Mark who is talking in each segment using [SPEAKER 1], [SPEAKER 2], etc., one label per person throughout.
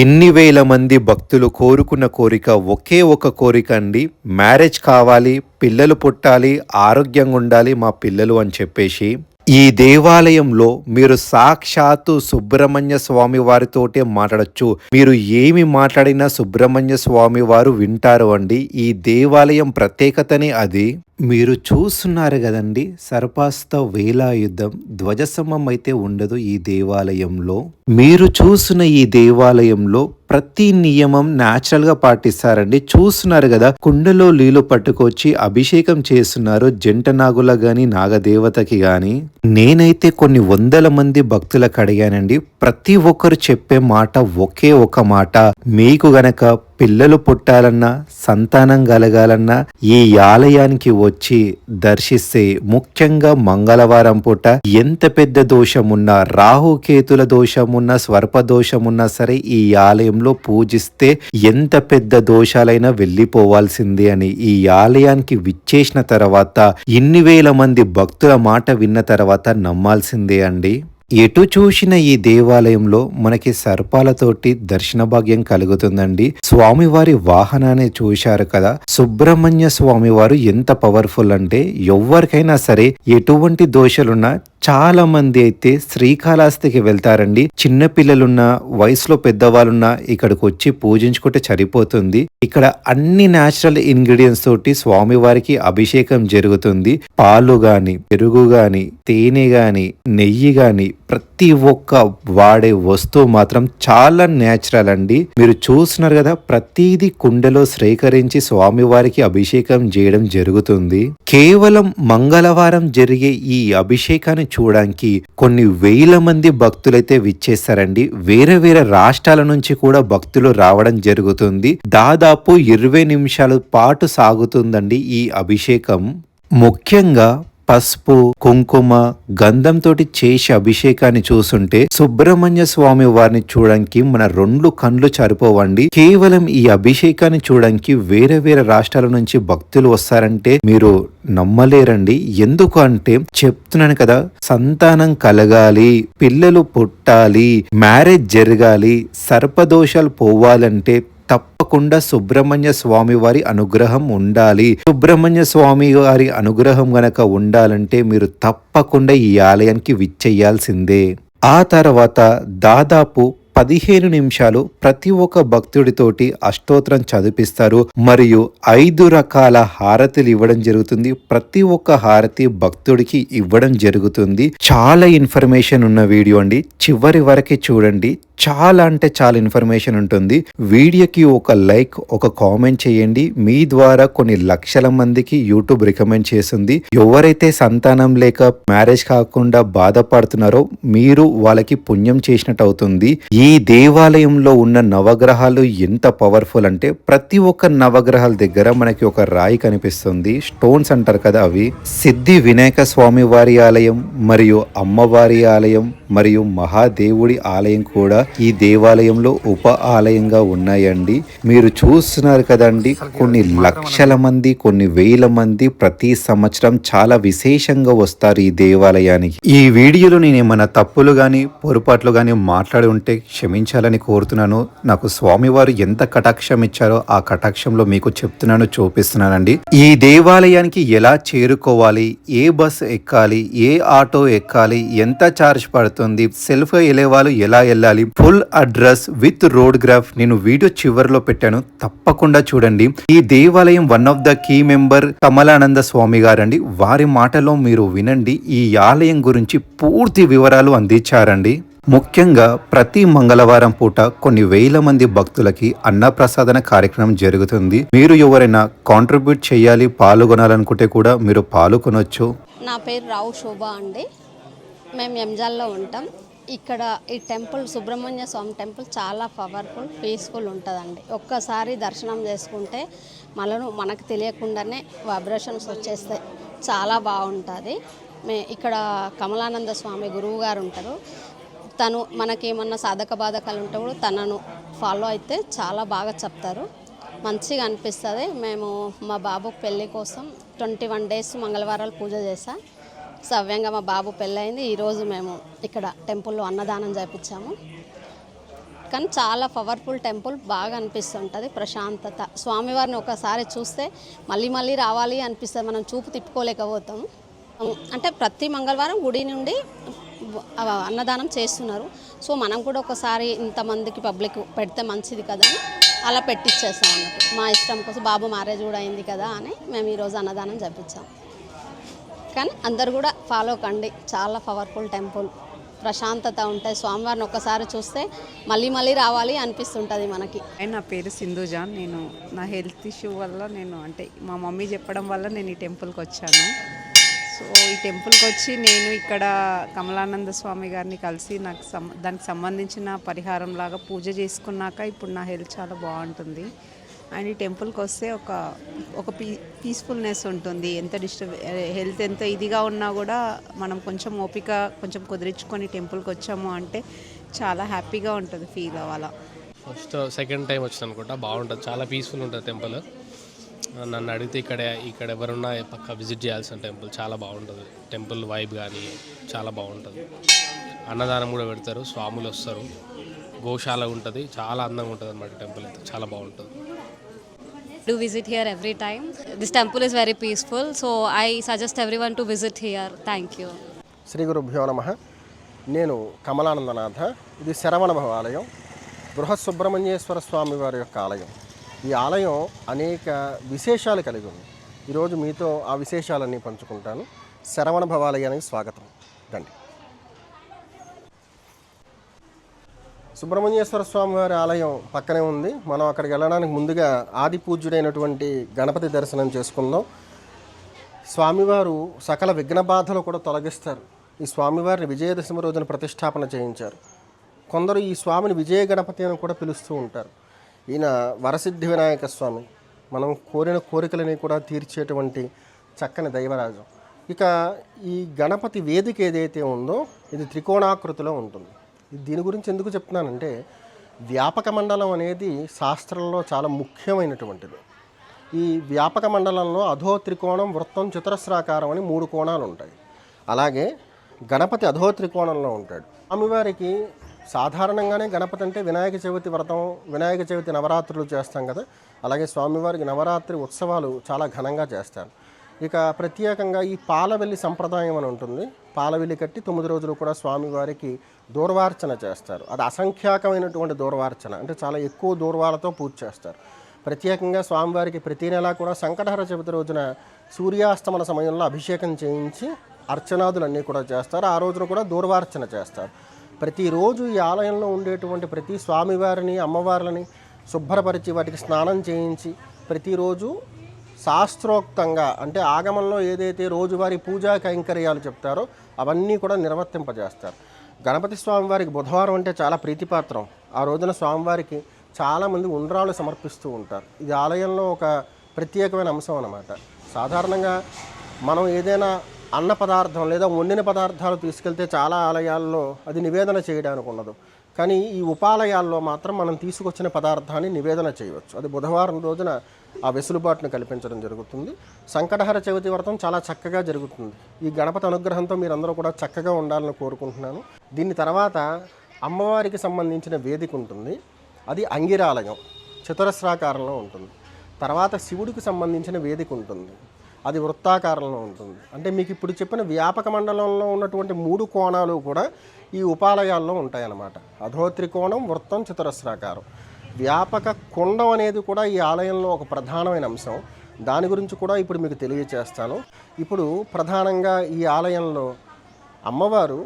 [SPEAKER 1] ఎన్ని వేల మంది భక్తులు కోరుకున్న కోరిక ఒకే ఒక కోరిక అండి. మ్యారేజ్ కావాలి, పిల్లలు పుట్టాలి, ఆరోగ్యంగా ఉండాలి మా పిల్లలు అని చెప్పేసి. ఈ దేవాలయంలో మీరు సాక్షాత్తు సుబ్రహ్మణ్య స్వామి వారితోటే మాట్లాడొచ్చు. మీరు ఏమి మాట్లాడినా సుబ్రహ్మణ్య స్వామి వారు వింటారు అండి. ఈ దేవాలయం ప్రత్యేకతనే అది. మీరు చూస్తున్నారు కదండి, సర్పాస్త వేలాయుధం ధ్వజస్తంభం అయితే ఉండదు ఈ దేవాలయంలో. మీరు చూసిన ఈ దేవాలయంలో ప్రతి నియమం న్యాచురల్ గా పాటిస్తారండి. చూస్తున్నారు కదా, కుండలో నీళ్లు పట్టుకొచ్చి అభిషేకం చేస్తున్నారు జంట నాగుల గాని నాగదేవతకి గాని. నేనైతే కొన్ని వందల మంది భక్తులకు అడిగానండి. ప్రతి ఒక్కరు చెప్పే మాట ఒకే ఒక మాట, మీకు గనక పిల్లలు పుట్టాలన్నా సంతానం కలగాలన్నా ఈ ఆలయానికి వచ్చి దర్శిస్తే, ముఖ్యంగా మంగళవారం పూట ఎంత పెద్ద దోషమున్నా, రాహుకేతుల దోషమున్నా, స్వర్ప దోషమున్నా సరే ఈ ఆలయంలో పూజిస్తే ఎంత పెద్ద దోషాలైనా వెళ్ళిపోవాల్సిందే అని. ఈ ఆలయానికి విచ్చేసిన తర్వాత ఇన్ని వేల మంది భక్తుల మాట విన్న తర్వాత నమ్మాల్సిందే అండి. ఎటు చూసిన ఈ దేవాలయంలో మనకి సర్పాలతోటి దర్శన భాగ్యం కలుగుతుందండి. స్వామివారి వాహనాన్ని చూశారు కదా, సుబ్రహ్మణ్య స్వామివారు ఎంత పవర్ఫుల్ అంటే ఎవరికైనా సరే ఎటువంటి దోషాలున్నా చాలా మంది అయితే శ్రీకాళహస్తికి వెళ్తారండి. చిన్న పిల్లలున్నా, వయసులో పెద్దవాళ్ళున్నా ఇక్కడికి వచ్చి పూజించుకుంటే సరిపోతుంది. ఇక్కడ అన్ని న్యాచురల్ ఇంగ్రీడియంట్స్ తోటి స్వామివారికి అభిషేకం జరుగుతుంది. పాలు గాని, పెరుగు గాని, తేనె గాని, నెయ్యి గాని ప్రతి ఒక్క వాడే వస్తువు మాత్రం చాలా న్యాచురల్ అండి. మీరు చూస్తున్నారు కదా, ప్రతిదీ కుండలో సేకరించి స్వామివారికి అభిషేకం చేయడం జరుగుతుంది. కేవలం మంగళవారం జరిగే ఈ అభిషేకాన్ని చూడడానికి కొన్ని వేల మంది భక్తులైతే విచ్చేస్తారండి. వేరే వేరే రాష్ట్రాల నుంచి కూడా భక్తులు రావడం జరుగుతుంది. దాదాపు 20 నిమిషాల పాటు సాగుతుందండి ఈ అభిషేకం. ముఖ్యంగా పసుపు, కుంకుమ, గంధంతో చేసే అభిషేకాన్ని చూస్తుంటే సుబ్రహ్మణ్య స్వామి వారిని చూడడానికి మన 2 కళ్ళు సరిపోవండి. కేవలం ఈ అభిషేకాన్ని చూడడానికి వేరే వేరే రాష్ట్రాల నుంచి భక్తులు వస్తారంటే మీరు నమ్మలేరండి. ఎందుకు అంటే చెప్తున్నాను కదా, సంతానం కలగాలి, పిల్లలు పుట్టాలి, మ్యారేజ్ జరగాలి, సర్పదోషాలు పోవాలంటే తప్పకుండా సుబ్రహ్మణ్య స్వామి వారి అనుగ్రహం ఉండాలి. సుబ్రహ్మణ్య స్వామి వారి అనుగ్రహం గనక ఉండాలంటే మీరు తప్పకుండా ఈ ఆలయానికి విచ్చేయాల్సిందే. ఆ తర్వాత దాదాపు 15 నిమిషాలు ప్రతి ఒక్క భక్తుడితోటి అష్టోత్తరం చదివిస్తారు. మరియు 5 రకాల హారతులు ఇవ్వడం జరుగుతుంది. ప్రతి ఒక్క హారతి భక్తుడికి ఇవ్వడం జరుగుతుంది. చాలా ఇన్ఫర్మేషన్ ఉన్న వీడియో అండి, చివరి వరకు చూడండి. చాలా అంటే చాలా ఇన్ఫర్మేషన్ ఉంటుంది. వీడియోకి ఒక లైక్, ఒక కామెంట్ చేయండి. మీ ద్వారా కొన్ని లక్షల మందికి యూట్యూబ్ రికమెండ్ చేస్తుంది. ఎవరైతే సంతానం లేక మ్యారేజ్ కాకుండా బాధపడుతున్నారో మీరు వాళ్ళకి పుణ్యం చేసినట్టు అవుతుంది. ఈ దేవాలయంలో ఉన్న నవగ్రహాలు ఎంత పవర్ఫుల్ అంటే ప్రతి ఒక్క నవగ్రహాల దగ్గర మనకి ఒక రాయి కనిపిస్తుంది. స్టోన్స్ అంటారు కదా, అవి సిద్ధి వినాయక స్వామి వారి ఆలయం, మరియు అమ్మవారి ఆలయం, మరియు మహాదేవుడి ఆలయం కూడా ఈ దేవాలయంలో ఉప ఆలయంగా ఉన్నాయండి. మీరు చూస్తున్నారు కదండి, కొన్ని లక్షల మంది, కొన్ని వేల మంది ప్రతి సంవత్సరం చాలా విశేషంగా వస్తారు ఈ దేవాలయానికి. ఈ వీడియోలో నేను ఏమైనా తప్పులు గాని పొరపాట్లు గాని మాట్లాడి ఉంటే క్షమించాలని కోరుతున్నాను. నాకు స్వామివారు ఎంత కటాక్షం ఇచ్చారో ఆ కటాక్షంలో మీకు చెప్తున్నాను, చూపిస్తున్నానండి. ఈ దేవాలయానికి ఎలా చేరుకోవాలి, ఏ బస్ ఎక్కాలి, ఏ ఆటో ఎక్కాలి, ఎంత ఛార్జ్ పడుతుంది, సెల్ఫ్ వెళ్ళే వాళ్ళు ఎలా వెళ్ళాలి, full address with road graph నేను వీడియో చివరిలో పెట్టాను, తప్పకుండా చూడండి. ఈ దేవాలయం one of the key member Kamalananda Swami గారండి. వారి మాటలో మీరు వినండి. ఈ ఆలయం గురించి పూర్తి వివరాలు అందించారండి. ముఖ్యంగా ప్రతి మంగళవారం పూట కొన్ని వేల మంది భక్తులకి అన్నప్రసాదన కార్యక్రమం జరుగుతుంది. మీరు ఎవరైనా కాంట్రిబ్యూట్ చేయాలి, పాల్గొనాలనుకుంటే కూడా మీరు పాల్గొనొచ్చు.
[SPEAKER 2] నా పేరు రావు శోభ అండి. మేము ఎంజాల్లో ఉంటాం. ఇక్కడ ఈ టెంపుల్, సుబ్రహ్మణ్య స్వామి టెంపుల్ చాలా పవర్ఫుల్, పీస్ఫుల్ ఉంటుందండి. ఒక్కసారి దర్శనం చేసుకుంటే మనకు తెలియకుండానే వైబ్రేషన్స్ వచ్చేస్తాయి. చాలా బాగుంటుంది. ఇక్కడ కమలానంద స్వామి గురువు గారు ఉంటారు. తను మనకేమన్నా సాధక బాధకాలు ఉంటే కూడా తనను ఫాలో అయితే చాలా బాగా చెప్తారు. మంచిగా అనిపిస్తుంది. మేము మా బాబు పెళ్ళి కోసం 21 డేస్ మంగళవారాలు పూజ చేసా. సవ్యంగా మా బాబు పెళ్ళయింది. ఈరోజు మేము ఇక్కడ టెంపుల్లో అన్నదానం చేయించాము. కానీ చాలా పవర్ఫుల్ టెంపుల్, బాగా అనిపిస్తుంటుంది, ప్రశాంతత. స్వామివారిని ఒకసారి చూస్తే మళ్ళీ మళ్ళీ రావాలి అనిపిస్తుంది, మనం చూపు తిప్పుకోలేకపోతాం. అంటే ప్రతి మంగళవారం గుడి నుండి అన్నదానం చేస్తున్నారు. సో మనం కూడా ఒకసారి ఇంతమందికి పబ్లిక్ పెడితే మంచిది కదా అని అలా పెట్టిచ్చేస్తాం అన్నట్టు. మా ఇష్టం కోసం, బాబు మ్యారేజ్ కూడా అయింది కదా అని మేము ఈరోజు అన్నదానం జరిపించాం. కానీ అందరు కూడా ఫాలో కండి, చాలా పవర్ఫుల్ టెంపుల్, ప్రశాంతత ఉంటాయి. స్వామివారిని ఒక్కసారి చూస్తే మళ్ళీ మళ్ళీ రావాలి అనిపిస్తుంటుంది మనకి.
[SPEAKER 3] నా పేరు సింధుజాన్. నేను నా హెల్త్ ఇష్యూ వల్ల అంటే మా మమ్మీ చెప్పడం వల్ల నేను ఈ టెంపుల్కి వచ్చాను. సో ఈ టెంపుల్కి వచ్చి నేను ఇక్కడ కమలానంద స్వామి గారిని కలిసి నాకు దానికి సంబంధించిన పరిహారం లాగా పూజ చేసుకున్నాక ఇప్పుడు నా హెల్త్ చాలా బాగుంటుంది. అండ్ ఈ టెంపుల్కి వస్తే ఒక పీస్ఫుల్నెస్ ఉంటుంది. హెల్త్ ఎంత ఇదిగా ఉన్నా కూడా మనం కొంచెం ఓపిక కొంచెం కుదిరించుకొని టెంపుల్కి వచ్చాము అంటే చాలా హ్యాపీగా ఉంటుంది, ఫీల్ అవ్వాలా.
[SPEAKER 4] ఫస్ట్ సెకండ్ టైం వచ్చింది అనుకుంటా, బాగుంటుంది, చాలా పీస్ఫుల్ ఉంటుంది టెంపుల్. నన్ను అడిగితే ఇక్కడ ఎవరున్నా పక్క విజిట్ చేయాల్సిన టెంపుల్, చాలా బాగుంటుంది టెంపుల్ వైబ్ కానీ చాలా బాగుంటుంది. అన్నదానం కూడా పెడతారు, స్వాములు వస్తారు, గోశాల ఉంటుంది, చాలా అందంగా ఉంటుంది అన్నమాట టెంపుల్ అయితే, చాలా బాగుంటుంది.
[SPEAKER 5] Do visit here every time. This temple is very peaceful, so I suggest everyone to visit here. Thank you.
[SPEAKER 6] Shri గురుభ్యో నమః. నేను కమలానందనాథ. ఇది శరవణభవ ఆలయం, బృహత్ సుబ్రహ్మణ్యేశ్వర స్వామి వారి యొక్క ఆలయం. ఈ ఆలయం అనేక విశేషాలు కలిగి ఉంది. ఈరోజు మీతో ఆ విశేషాలన్నీ పంచుకుంటాను. శరవణభవ ఆలయానికి స్వాగతం. రండి. సుబ్రహ్మణ్యేశ్వర స్వామి వారి ఆలయం పక్కనే ఉంది. మనం అక్కడికి వెళ్ళడానికి ముందుగా ఆది పూజ్యుడైనటువంటి గణపతి దర్శనం చేసుకుందాం. స్వామివారు సకల విఘ్న బాధలు కూడా తొలగిస్తారు. ఈ స్వామివారిని విజయదశమి రోజున ప్రతిష్టాపన చేయించారు. కొందరు ఈ స్వామిని విజయ గణపతి అని కూడా పిలుస్తూ ఉంటారు. ఈయన వరసిద్ధి వినాయక స్వామి, మనం కోరిన కోరికలని కూడా తీర్చేటువంటి చక్కని దైవరాజం. ఇక ఈ గణపతి వేదిక ఏదైతే ఉందో ఇది త్రికోణాకృతిలో ఉంటుంది. దీని గురించి ఎందుకు చెప్తున్నానంటే, వ్యాపక మండలం అనేది శాస్త్రంలో చాలా ముఖ్యమైనటువంటిది. ఈ వ్యాపక మండలంలో అధో త్రికోణం, వృత్తం, చతురస్రాకారం అని 3 కోణాలు ఉంటాయి. అలాగే గణపతి అధో త్రికోణంలో ఉంటాడు. స్వామివారికి సాధారణంగానే గణపతి అంటే వినాయక చవితి వ్రతం, వినాయక చవితి నవరాత్రులు చేస్తాం కదా, అలాగే స్వామివారికి నవరాత్రి ఉత్సవాలు చాలా ఘనంగా చేస్తారు. ఇక ప్రత్యేకంగా ఈ పాలవెల్లి సంప్రదాయం అని ఉంటుంది. పాలవెల్లి కట్టి 9 రోజులు కూడా స్వామివారికి దూర్వార్చన చేస్తారు. అది అసంఖ్యాకమైనటువంటి దూర్వార్చన, అంటే చాలా ఎక్కువ దూర్వాలతో పూజ చేస్తారు. ప్రత్యేకంగా స్వామివారికి ప్రతి నెలా కూడా సంకటహర చవితి రోజున సూర్యాస్తమన సమయంలో అభిషేకం చేయించి అర్చనాదులన్నీ కూడా చేస్తారు. ఆ రోజున కూడా దూర్వార్చన చేస్తారు. ప్రతిరోజు ఈ ఆలయంలో ఉండేటువంటి ప్రతి స్వామివారిని, అమ్మవార్లని శుభ్రపరిచి వాటికి స్నానం చేయించి ప్రతిరోజు శాస్త్రోక్తంగా, అంటే ఆగమంలో ఏదైతే రోజువారీ పూజా కైంకర్యాలు చెప్తారో అవన్నీ కూడా నిర్వర్తింపజేస్తారు. గణపతి స్వామివారికి బుధవారం అంటే చాలా ప్రీతిపాత్రం. ఆ రోజున స్వామివారికి చాలామంది ఉండ్రాళ్ళు సమర్పిస్తూ ఉంటారు. ఇది ఆలయంలో ఒక ప్రత్యేకమైన అంశం అన్నమాట. సాధారణంగా మనం ఏదైనా అన్న పదార్థం లేదా వండిన పదార్థాలు తీసుకెళ్తే చాలా ఆలయాల్లో అది నివేదన చేయడానికి ఉండదు. కానీ ఈ ఉపాలయాల్లో మాత్రం మనం తీసుకొచ్చిన పదార్థాన్ని నివేదన చేయవచ్చు. అది బుధవారం రోజున ఆ వెసులుబాటును కల్పించడం జరుగుతుంది. సంకటహర చవితి వ్రతం చాలా చక్కగా జరుగుతుంది. ఈ గణపతి అనుగ్రహంతో మీరందరూ కూడా చక్కగా ఉండాలని కోరుకుంటున్నాను. దీని తర్వాత అమ్మవారికి సంబంధించిన వేదిక ఉంటుంది. అది అంగిరాలయం, చతురస్రాకారంలో ఉంటుంది. తర్వాత శివుడికి సంబంధించిన వేదిక ఉంటుంది, అది వృత్తాకారంలో ఉంటుంది. అంటే మీకు ఇప్పుడు చెప్పిన వ్యాపక మండలంలో ఉన్నటువంటి 3 కోణాలు కూడా ఈ ఉపాలయాల్లో ఉంటాయన్నమాట. అధో త్రికోణం, వృత్తం, చతురస్రాకారం. వ్యాపక కుండం అనేది కూడా ఈ ఆలయంలో ఒక ప్రధానమైన అంశం. దాని గురించి కూడా ఇప్పుడు మీకు తెలియచేస్తాను. ఇప్పుడు ప్రధానంగా ఈ ఆలయంలో అమ్మవారు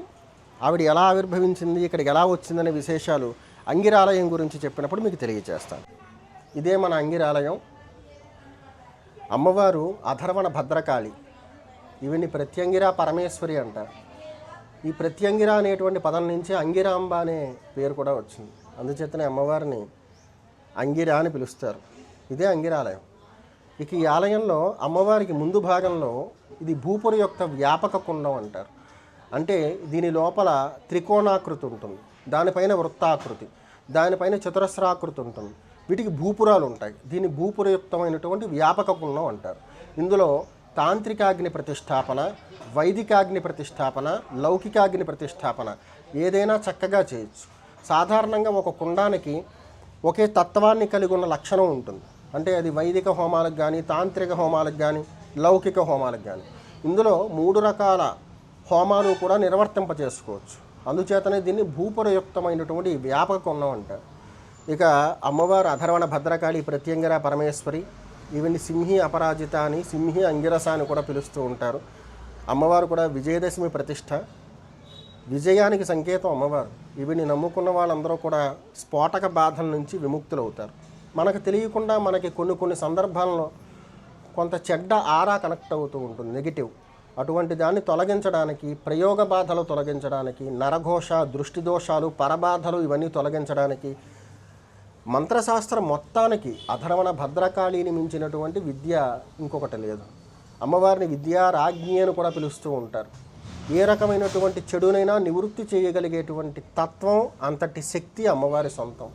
[SPEAKER 6] ఆవిడ ఎలా ఆవిర్భవించింది, ఇక్కడికి ఎలా వచ్చిందనే విశేషాలు అంగిరాలయం గురించి చెప్పినప్పుడు మీకు తెలియచేస్తాను. ఇదే మన అంగిరాలయం. అమ్మవారు అధర్వణ భద్రకాళి, ఈవిని ప్రత్యంగిరా పరమేశ్వరి అంటారు. ఈ ప్రత్యంగిర అనేటువంటి పదం నుంచి అంగిరాంబ అనే పేరు కూడా వచ్చింది. అందుచేతనే అమ్మవారిని అంగిర అని పిలుస్తారు. ఇదే అంగిరాలయం. ఇక ఈ ఆలయంలో అమ్మవారికి ముందు భాగంలో ఇది భూపురి యొక్క వ్యాపక కుండం అంటారు. అంటే దీని లోపల త్రికోణాకృతి ఉంటుంది, దానిపైన వృత్తాకృతి, దానిపైన చతురస్రాకృతి ఉంటుంది. వీటికి భూపురాలు ఉంటాయి. దీన్ని భూపురయుక్తమైనటువంటి వ్యాపక కుండం అంటారు. ఇందులో తాంత్రికాగ్ని ప్రతిష్టాపన, వైదికాగ్ని ప్రతిష్టాపన, లౌకికాగ్ని ప్రతిష్టాపన ఏదైనా చక్కగా చేయొచ్చు. సాధారణంగా ఒక కుండానికి ఒకే తత్వాన్ని కలిగి ఉన్న లక్షణం ఉంటుంది. అంటే అది వైదిక హోమాలకు కానీ, తాంత్రిక హోమాలకు కానీ, లౌకిక హోమాలకు కానీ. ఇందులో 3 రకాల హోమాలు కూడా నిర్వర్తింపజేసుకోవచ్చు. అందుచేతనే దీన్ని భూపురయుక్తమైనటువంటి వ్యాపక కుండం అంటారు. ఇక అమ్మవారు అధర్వణ భద్రకాళి, ప్రత్యంగిర పరమేశ్వరి, ఇవన్నీ సింహి అపరాజిత అని, సింహి అంగిరస అని కూడా పిలుస్తూ ఉంటారు. అమ్మవారు కూడా విజయదశమి ప్రతిష్ట, విజయానికి సంకేతం అమ్మవారు. ఇవిని నమ్ముకున్న వాళ్ళందరూ కూడా స్ఫోటక బాధల నుంచి విముక్తులవుతారు. మనకు తెలియకుండా మనకి కొన్ని సందర్భాల్లో కొంత చెడ్డ ఆరా కనెక్ట్ అవుతూ ఉంటుంది, నెగిటివ్. అటువంటి దాన్ని తొలగించడానికి, ప్రయోగ బాధలు తొలగించడానికి, నరఘోష, దృష్టి దోషాలు, పరబాధలు ఇవన్నీ తొలగించడానికి మంత్రశాస్త్రం మొత్తానికి అధర్వణ భద్రకాళిని మించినటువంటి విద్య ఇంకొకటి లేదు. అమ్మవారిని విద్యా రాజ్ఞి అని కూడా పిలుస్తూ ఉంటారు. ఏ రకమైనటువంటి చెడునైనా నివృత్తి చేయగలిగేటువంటి తత్వం, అంతటి శక్తి అమ్మవారి సొంతం.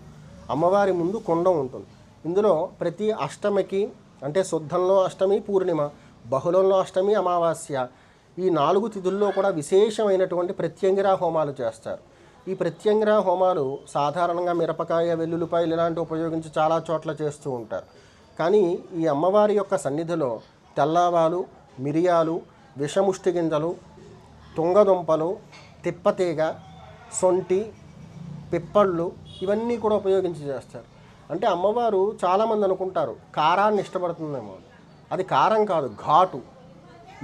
[SPEAKER 6] అమ్మవారి ముందు కుండం ఉంటుంది. ఇందులో ప్రతి అష్టమికి, అంటే శుద్ధంలో అష్టమి, పూర్ణిమ, బహుళంలో అష్టమి, అమావాస్య, ఈ 4 తిథుల్లో కూడా విశేషమైనటువంటి ప్రత్యంగిరా హోమాలు చేస్తారు. ఈ ప్రత్యంగిరా హోమాలు సాధారణంగా మిరపకాయ, వెల్లుల్లిపాయలు ఇలాంటివి ఉపయోగించి చాలా చోట్ల చేస్తూ ఉంటారు. కానీ ఈ అమ్మవారి యొక్క సన్నిధిలో తెల్లవాలు, మిరియాలు, విషముష్టి గింజలు, తుంగదుంపలు, తిప్పతీగ, సొంటి, పిప్పళ్ళు ఇవన్నీ కూడా ఉపయోగించి చేస్తారు. అంటే అమ్మవారు చాలామంది అనుకుంటారు కారాన్ని ఇష్టపడుతుందేమో. అది కారం కాదు, ఘాటు.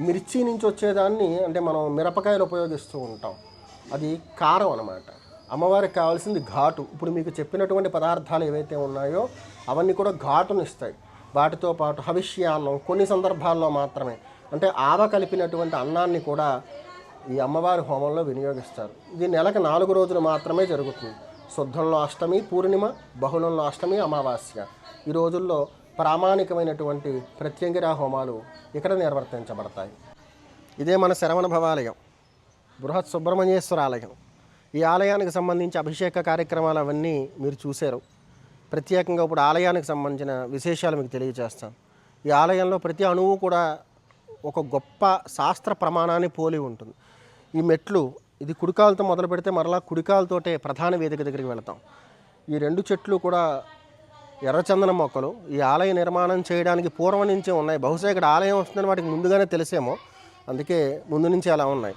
[SPEAKER 6] మిర్చి నుంచి వచ్చేదాన్ని, అంటే మనం మిరపకాయలు ఉపయోగిస్తూ ఉంటాం, అది కారం అన్నమాట. అమ్మవారికి కావాల్సింది ఘాటు. ఇప్పుడు మీకు చెప్పినటువంటి పదార్థాలు ఏవైతే ఉన్నాయో అవన్నీ కూడా ఘాటునిస్తాయి. వాటితో పాటు హవిష్యాన్నం కొన్ని సందర్భాల్లో మాత్రమే, అంటే ఆవ కలిపినటువంటి అన్నాన్ని కూడా ఈ అమ్మవారి హోమంలో వినియోగిస్తారు. ఇది నెలకు 4 రోజులు మాత్రమే జరుగుతుంది. శుద్ధంలో అష్టమి, పూర్ణిమ, బహుళంలో అష్టమి, అమావాస్య. ఈ రోజుల్లో ప్రామాణికమైనటువంటి ప్రత్యంగిరా హోమాలు ఇక్కడ నిర్వర్తించబడతాయి. ఇదే మన శరవణ భవాలయం, బృహత్ సుబ్రహ్మణ్యేశ్వర ఆలయం. ఈ ఆలయానికి సంబంధించి అభిషేక కార్యక్రమాలు అవన్నీ మీరు చూశారు. ప్రత్యేకంగా ఇప్పుడు ఆలయానికి సంబంధించిన విశేషాలు మీకు తెలియజేస్తాను. ఈ ఆలయంలో ప్రతి అణువు కూడా ఒక గొప్ప శాస్త్ర ప్రమాణాన్ని పోలి ఉంటుంది. ఈ మెట్లు, ఇది కుడికాలతో మొదలు పెడితే మరలా కుడికాలతోటే ప్రధాన వేదిక దగ్గరికి వెళతాం. ఈ 2 చెట్లు కూడా ఎర్రచందన మొక్కలు. ఈ ఆలయ నిర్మాణం చేయడానికి పూర్వం నుంచే ఉన్నాయి. బహుశా ఇక్కడ ఆలయం వస్తుందని వాటికి ముందుగానే తెలిసేమో, అందుకే ముందు నుంచి అలా ఉన్నాయి.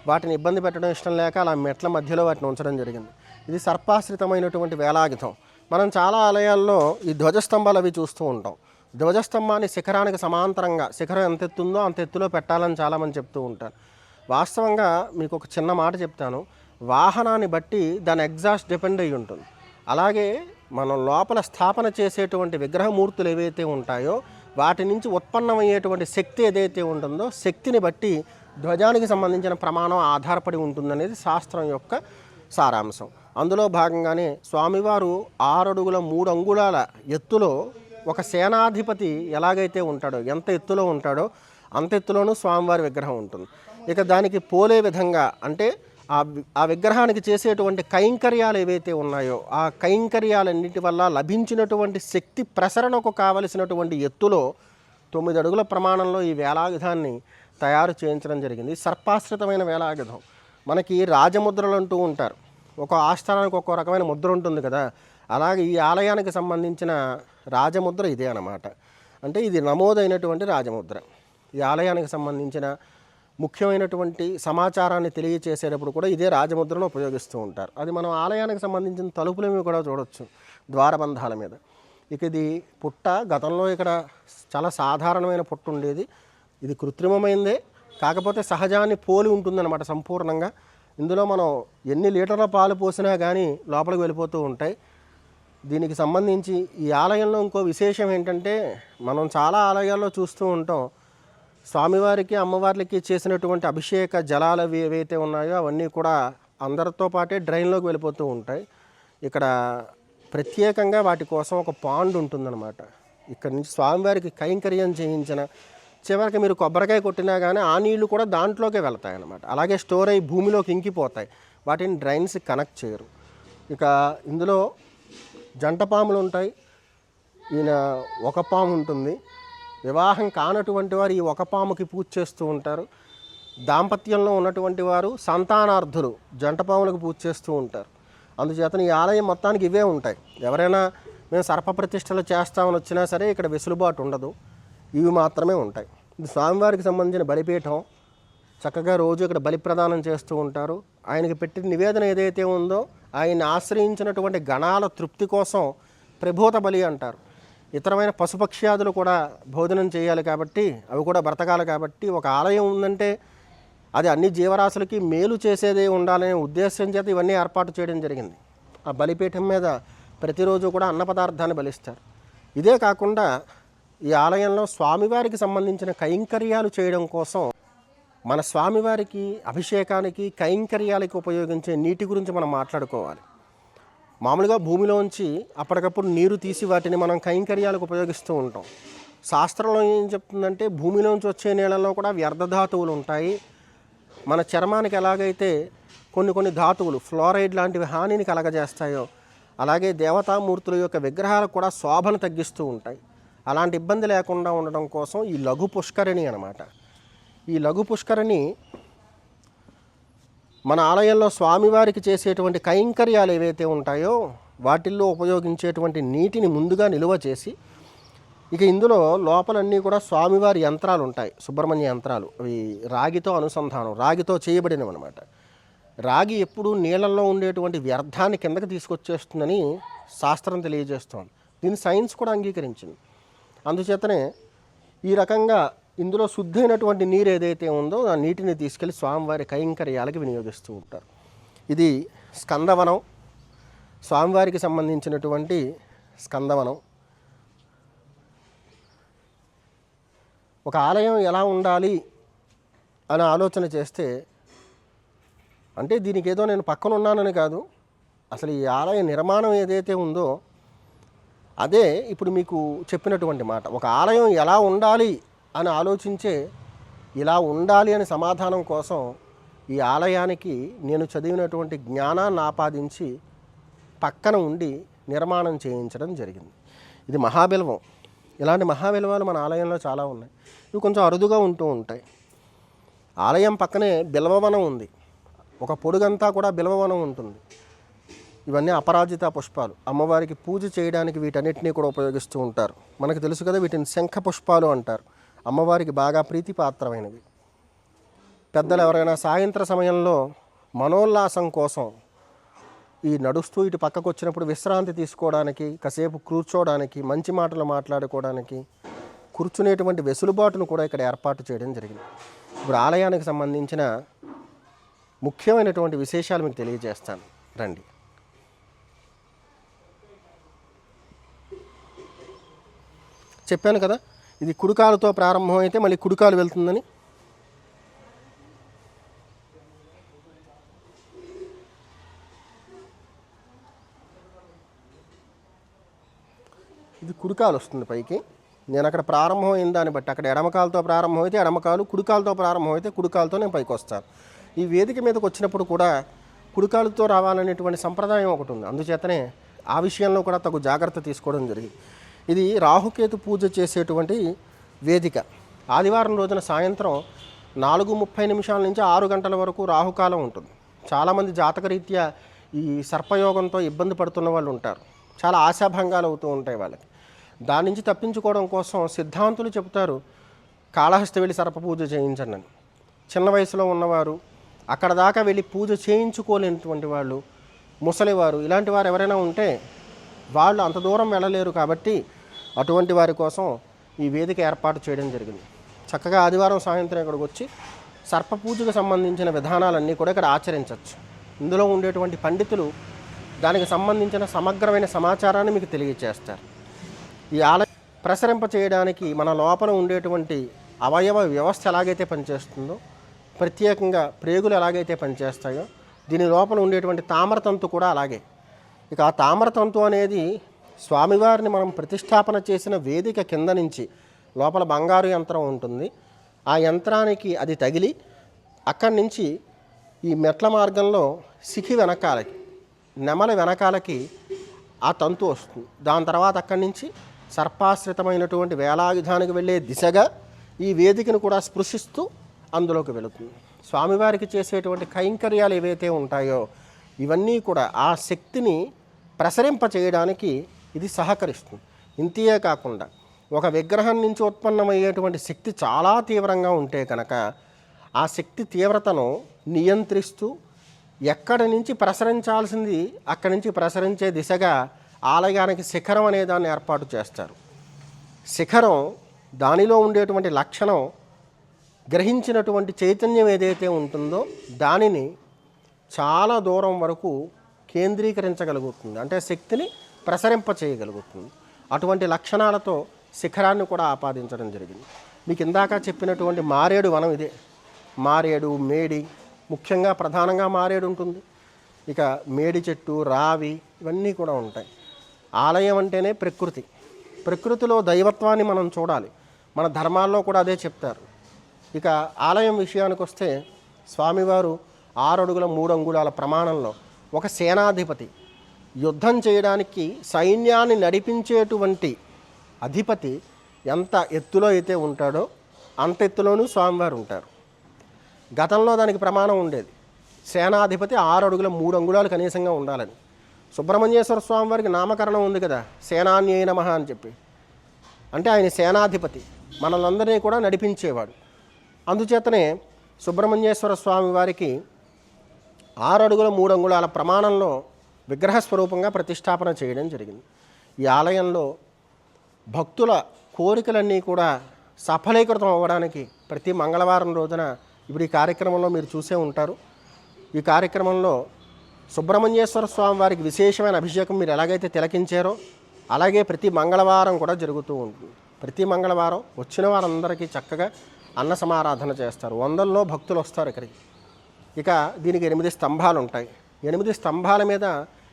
[SPEAKER 6] వాటిని ఇబ్బంది పెట్టడం ఇష్టం లేక అలా మెట్ల మధ్యలో వాటిని ఉంచడం జరిగింది. ఇది సర్పాశ్రితమైనటువంటి వేలాయుధం. మనం చాలా ఆలయాల్లో ఈ ధ్వజస్తంభాలు అవి చూస్తూ ఉంటాం. ధ్వజస్తంభాన్ని శిఖరానికి సమాంతరంగా, శిఖరం ఎంత ఎత్తుందో అంత ఎత్తులో పెట్టాలని చాలామంది చెప్తూ ఉంటారు. వాస్తవంగా మీకు ఒక చిన్న మాట చెప్తాను. వాహనాన్ని బట్టి దాని ఎగ్జాస్ట్ డిపెండ్ అయ్యి ఉంటుంది. అలాగే మనం లోపల స్థాపన చేసేటువంటి విగ్రహమూర్తులు ఏవైతే ఉంటాయో వాటి నుంచి ఉత్పన్నమయ్యేటువంటి శక్తి ఏదైతే ఉంటుందో శక్తిని బట్టి ధ్వజానికి సంబంధించిన ప్రమాణం ఆధారపడి ఉంటుందనేది శాస్త్రం యొక్క సారాంశం. అందులో భాగంగానే స్వామివారు 6 అడుగుల 3 అంగుళాల ఎత్తులో ఒక సేనాధిపతి ఎలాగైతే ఉంటాడో, ఎంత ఎత్తులో ఉంటాడో అంత ఎత్తులోనూ స్వామివారి విగ్రహం ఉంటుంది. ఇక దానికి పోలే విధంగా, అంటే ఆ విగ్రహానికి చేసేటువంటి కైంకర్యాలు ఏవైతే ఉన్నాయో ఆ కైంకర్యాలన్నిటి వల్ల లభించినటువంటి శక్తి ప్రసరణకు కావలసినటువంటి ఎత్తులో 9 అడుగుల ప్రమాణంలో ఈ వేలాయుధాన్ని తయారు చేయించడం జరిగింది. సర్పాశ్రితమైన వేలాయుధం. మనకి రాజముద్రలు అంటూ ఉంటారు. ఒక ఆస్థానానికి ఒక రకమైన ముద్ర ఉంటుంది కదా, అలాగే ఈ ఆలయానికి సంబంధించిన రాజముద్ర ఇదే అన్నమాట. అంటే ఇది నమోదైనటువంటి రాజముద్ర. ఈ ఆలయానికి సంబంధించిన ముఖ్యమైనటువంటి సమాచారాన్ని తెలియచేసేటప్పుడు కూడా ఇదే రాజముద్రను ఉపయోగిస్తూ ఉంటారు. అది మనం ఆలయానికి సంబంధించిన తలుపులేమి కూడా చూడవచ్చు, ద్వారబంధాల మీద. ఇక ఇది పుట్ట, గతంలో ఇక్కడ చాలా సాధారణమైన పుట్ట ఉండేది. ఇది కృత్రిమమైందే, కాకపోతే సహజాన్ని పోలి ఉంటుందన్నమాట సంపూర్ణంగా. ఇందులో మనం ఎన్ని లీటర్ల పాలు పోసినా కానీ లోపలికి వెళ్ళిపోతూ ఉంటాయి. దీనికి సంబంధించి ఈ ఆలయంలో ఇంకో విశేషం ఏంటంటే, మనం చాలా ఆలయాల్లో చూస్తూ ఉంటాం, స్వామివారికి అమ్మవార్లకి చేసినటువంటి అభిషేక జలాలు ఏవైతే ఉన్నాయో అవన్నీ కూడా అందరితో పాటే డ్రైన్లోకి వెళ్ళిపోతూ ఉంటాయి. ఇక్కడ ప్రత్యేకంగా వాటి కోసం ఒక పాండ్ ఉంటుందన్నమాట. ఇక్కడ నుంచి స్వామివారికి కైంకర్యం చేయించిన చివరికి మీరు కొబ్బరికాయ కొట్టినా కానీ ఆ నీళ్లు కూడా దాంట్లోకే వెళ్తాయి అన్నమాట. అలాగే స్టోర్ అయ్యి భూమిలోకి ఇంకిపోతాయి, వాటిని డ్రైన్స్ కనెక్ట్ చేయరు. ఇక ఇందులో జంట పాములు ఉంటాయి. ఈయన ఒక పాము ఉంటుంది. వివాహం కానటువంటి వారు ఈ ఒక పాముకి పూజ చేస్తూ ఉంటారు. దాంపత్యంలో ఉన్నటువంటి వారు సంతానార్థులు జంట పాములకు పూజ చేస్తూ ఉంటారు. అందుచేత ఈ ఆలయం మొత్తానికి ఇవే ఉంటాయి. ఎవరైనా మేము సర్పప్రతిష్టలు చేస్తామని వచ్చినా సరే ఇక్కడ వెసులుబాటు ఉండదు, ఇవి మాత్రమే ఉంటాయి. ఇది స్వామివారికి సంబంధించిన బలిపీఠం. చక్కగా రోజు ఇక్కడ బలి ప్రదానం చేస్తూ ఉంటారు. ఆయనకి పెట్టిన నివేదన ఏదైతే ఉందో ఆయన్ని ఆశ్రయించినటువంటి గణాల తృప్తి కోసం ప్రభూత బలి అంటారు. ఇతరమైన పశుపక్ష్యాదులు కూడా భోజనం చేయాలి కాబట్టి, అవి కూడా బ్రతకాలి కాబట్టి, ఒక ఆలయం ఉందంటే అది అన్ని జీవరాశులకి మేలు చేసేదే ఉండాలనే ఉద్దేశం చేత ఇవన్నీ ఏర్పాటు చేయడం జరిగింది. ఆ బలిపీఠం మీద ప్రతిరోజు కూడా అన్న పదార్థాన్ని బలిస్తారు. ఇదే కాకుండా ఈ ఆలయంలో స్వామివారికి సంబంధించిన కైంకర్యాలు చేయడం కోసం మన స్వామివారికి అభిషేకానికి కైంకర్యాలకి ఉపయోగించే నీటి గురించి మనం మాట్లాడుకోవాలి. మామూలుగా భూమిలోంచి అప్పటికప్పుడు నీరు తీసి వాటిని మనం కైంకర్యాలకు ఉపయోగిస్తూ ఉంటాం. శాస్త్రంలో ఏం చెప్తుందంటే భూమిలోంచి వచ్చే నీళ్ళల్లో కూడా వ్యర్థధాతువులు ఉంటాయి. మన చర్మానికి ఎలాగైతే కొన్ని ధాతువులు ఫ్లోరైడ్ లాంటివి హానిని కలగజేస్తాయో అలాగే దేవతామూర్తుల యొక్క విగ్రహాలకు కూడా శోభను తగ్గిస్తూ ఉంటాయి. అలాంటి ఇబ్బంది లేకుండా ఉండడం కోసం ఈ లఘు పుష్కరిణి అన్నమాట. ఈ లఘు పుష్కరిణి మన ఆలయంలో స్వామివారికి చేసేటువంటి కైంకర్యాలు ఏవైతే ఉంటాయో వాటిల్లో ఉపయోగించేటువంటి నీటిని ముందుగా నిలువ చేసి, ఇక ఇందులో లోపలన్నీ కూడా స్వామివారి యంత్రాలు ఉంటాయి, సుబ్రహ్మణ్య యంత్రాలు. అవి రాగితో అనుసంధానం, రాగితో చేయబడినవి అనమాట. రాగి ఎప్పుడు నీళ్ళల్లో ఉండేటువంటి వ్యర్థాన్ని కిందకి తీసుకొచ్చేస్తుందని శాస్త్రం తెలియజేస్తోంది. దీన్ని సైన్స్ కూడా అంగీకరించింది. అందుచేతనే ఈ రకంగా ఇందులో శుద్ధైనటువంటి నీరు ఏదైతే ఉందో ఆ నీటిని తీసుకెళ్లి స్వామివారి కైంకర్యాలకి వినియోగిస్తూ ఉంటారు. ఇది స్కందవనం, స్వామివారికి సంబంధించినటువంటి స్కందవనం. ఒక ఆలయం ఎలా ఉండాలి అని ఆలోచన చేస్తే, అంటే దీనికి ఏదో నేను పక్కన ఉన్నానని కాదు, అసలు ఈ ఆలయ నిర్మాణం ఏదైతే ఉందో అదే ఇప్పుడు మీకు చెప్పినటువంటి మాట. ఒక ఆలయం ఎలా ఉండాలి అని ఆలోచించే, ఇలా ఉండాలి అని సమాధానం కోసం ఈ ఆలయానికి నేను చదివినటువంటి జ్ఞానాన్ని ఆపాదించి పక్కన ఉండి నిర్మాణం చేయించడం జరిగింది. ఇది మహాబిల్వం. ఇలాంటి మహాబిల్వాలు మన ఆలయంలో చాలా ఉన్నాయి. ఇవి కొంచెం అరుదుగా ఉంటూ ఉంటాయి. ఆలయం పక్కనే బిల్వవనం ఉంది. ఒక పొడుగంతా కూడా బిల్వవనం ఉంటుంది. ఇవన్నీ అపరాజిత పుష్పాలు. అమ్మవారికి పూజ చేయడానికి వీటన్నిటినీ కూడా ఉపయోగిస్తూ ఉంటారు. మనకు తెలుసు కదా, వీటిని శంఖ పుష్పాలు అంటారు. అమ్మవారికి బాగా ప్రీతిపాత్రమైనవి. పెద్దలు ఎవరైనా సాయంత్ర సమయంలో మనోల్లాసం కోసం ఈ నడుస్తూ ఇటు పక్కకు వచ్చినప్పుడు విశ్రాంతి తీసుకోవడానికి, కాసేపు కూర్చోవడానికి, మంచి మాటలు మాట్లాడుకోవడానికి కూర్చునేటువంటి వెసులుబాటును కూడా ఇక్కడ ఏర్పాటు చేయడం జరిగింది. ఇప్పుడు ఆలయానికి సంబంధించిన ముఖ్యమైనటువంటి విశేషాలు మీకు తెలియజేస్తాను, రండి. చెప్పాను కదా, ఇది కుడికాలుతో ప్రారంభమైతే మళ్ళీ కుడికాలు వెళ్తుందని. ఇది కుడికాలు వస్తుంది పైకి. నేను అక్కడ ప్రారంభమైన దాన్ని బట్టి అక్కడ ఎడమకాలతో ప్రారంభమైతే ఎడమకాలు, కుడికాలతో ప్రారంభమైతే కుడికాలతో నేను పైకి వస్తాను. ఈ వేదిక మీదకి వచ్చినప్పుడు కూడా కుడికాలుతో రావాలనేటువంటి సంప్రదాయం ఒకటి ఉంది. అందుచేతనే ఆ విషయంలో కూడా తగు జాగ్రత్త తీసుకోవడం జరిగింది. ఇది రాహుకేతు పూజ చేసేటువంటి వేదిక. ఆదివారం రోజున సాయంత్రం 4:30 నుంచి 6 గంటల వరకు రాహుకాలం ఉంటుంది. చాలామంది జాతకరీత్యా ఈ సర్పయోగంతో ఇబ్బంది పడుతున్న వాళ్ళు ఉంటారు. చాలా ఆశాభంగాలు అవుతూ ఉంటాయి వాళ్ళకి. దాని నుంచి తప్పించుకోవడం కోసం సిద్ధాంతులు చెబుతారు, కాళహస్తి వెళ్ళి సర్ప పూజ చేయించండి అని. చిన్న వయసులో ఉన్నవారు, అక్కడ దాకా వెళ్ళి పూజ చేయించుకోలేనటువంటి వాళ్ళు, ముసలివారు, ఇలాంటి వారు ఎవరైనా ఉంటే వాళ్ళు అంత దూరం వెళ్ళలేరు. కాబట్టి అటువంటి వారి కోసం ఈ వేదిక ఏర్పాటు చేయడం జరిగింది. చక్కగా ఆదివారం సాయంత్రం ఇక్కడికి వచ్చి సర్ప పూజకు సంబంధించిన విధానాలన్నీ కూడా ఇక్కడ ఆచరించవచ్చు. ఇందులో ఉండేటువంటి పండితులు దానికి సంబంధించిన సమగ్రమైన సమాచారాన్ని మీకు తెలియజేస్తారు. ఈ ఆలయం ప్రసరింప చేయడానికి మన లోపల ఉండేటువంటి అవయవ వ్యవస్థ ఎలాగైతే పనిచేస్తుందో, ప్రత్యేకంగా ప్రేగులు ఎలాగైతే పనిచేస్తాయో, దీని లోపల ఉండేటువంటి తామరతంతు కూడా అలాగే. ఇక ఆ తామరతంతు అనేది స్వామివారిని మనం ప్రతిష్టాపన చేసిన వేదిక కింద నుంచి లోపల బంగారు యంత్రం ఉంటుంది. ఆ యంత్రానికి అది తగిలి అక్కడి నుంచి ఈ మెట్ల మార్గంలో శిఖి వెనకాలకి, నెమల వెనకాలకి ఆ తంతు వస్తుంది. దాని తర్వాత అక్కడి నుంచి సర్పాశ్రితమైనటువంటి వేలాయుధానికి వెళ్ళే దిశగా ఈ వేదికను కూడా స్పృశిస్తూ అందులోకి వెళుతుంది. స్వామివారికి చేసేటువంటి కైంకర్యాలు ఏవైతే ఉంటాయో ఇవన్నీ కూడా ఆ శక్తిని ప్రసరింప చేయడానికి ఇది సహకరిస్తుంది. ఇంతే కాకుండా ఒక విగ్రహం నుంచి ఉత్పన్నమయ్యేటువంటి శక్తి చాలా తీవ్రంగా ఉంటే కనుక ఆ శక్తి తీవ్రతను నియంత్రిస్తూ ఎక్కడి నుంచి ప్రసరించాల్సింది అక్కడి నుంచి ప్రసరించే దిశగా ఆలయానికి శిఖరం అనే దాన్ని ఏర్పాటు చేస్తారు. శిఖరం దానిలో ఉండేటువంటి లక్షణం గ్రహించినటువంటి చైతన్యం ఏదైతే ఉంటుందో దానిని చాలా దూరం వరకు కేంద్రీకరించగలుగుతుంది, అంటే శక్తిని ప్రసరింప చేయగలుగుతుంది. అటువంటి లక్షణాలతో శిఖరాన్ని కూడా ఆపాదించడం జరిగింది. మీకు ఇందాక చెప్పినటువంటి మారేడు వనం ఇదే. మారేడు, మేడి, ముఖ్యంగా ప్రధానంగా మారేడు ఉంటుంది. ఇక మేడి చెట్టు, రావి ఇవన్నీ కూడా ఉంటాయి. ఆలయం అంటేనే ప్రకృతి. ప్రకృతిలో దైవత్వాన్ని మనం చూడాలి. మన ధర్మాల్లో కూడా అదే చెప్తారు. ఇక ఆలయం విషయానికి వస్తే స్వామివారు 6 అడుగుల 3 అంగుళాల ప్రమాణంలో ఒక సేనాధిపతి, యుద్ధం చేయడానికి సైన్యాన్ని నడిపించేటువంటి అధిపతి ఎంత ఎత్తులో అయితే ఉంటాడో అంత ఎత్తులోనూ స్వామివారు ఉంటారు. గతంలో దానికి ప్రమాణం ఉండేది, సేనాధిపతి 6 అడుగుల 3 అంగుళాలు కనీసంగా ఉండాలని. సుబ్రహ్మణ్యేశ్వర స్వామివారికి నామకరణం ఉంది కదా, సేనాన్యై నమః అని చెప్పి. అంటే ఆయన సేనాధిపతి, మనలందరినీ కూడా నడిపించేవాడు. అందుచేతనే సుబ్రహ్మణ్యేశ్వర స్వామి వారికి 6 అడుగుల 3 అంగుళాల ప్రమాణంలో విగ్రహ స్వరూపంగా ప్రతిష్టాపన చేయడం జరిగింది. ఈ ఆలయంలో భక్తుల కోరికలన్నీ కూడా సఫలీకృతం అవ్వడానికి ప్రతి మంగళవారం రోజున ఇప్పుడు ఈ కార్యక్రమంలో మీరు చూసే ఉంటారు. ఈ కార్యక్రమంలో సుబ్రహ్మణ్యేశ్వర స్వామి వారికి విశేషమైన అభిషేకం మీరు ఎలాగైతే తిలకించారో అలాగే ప్రతి మంగళవారం కూడా జరుగుతూ ఉంటుంది. ప్రతి మంగళవారం వచ్చిన వారందరికీ చక్కగా అన్న సమారాధన చేస్తారు. వందల్లో భక్తులు వస్తారు ఇక్కడికి. ఇక దీనికి 8 స్తంభాలు ఉంటాయి. 8 స్తంభాల మీద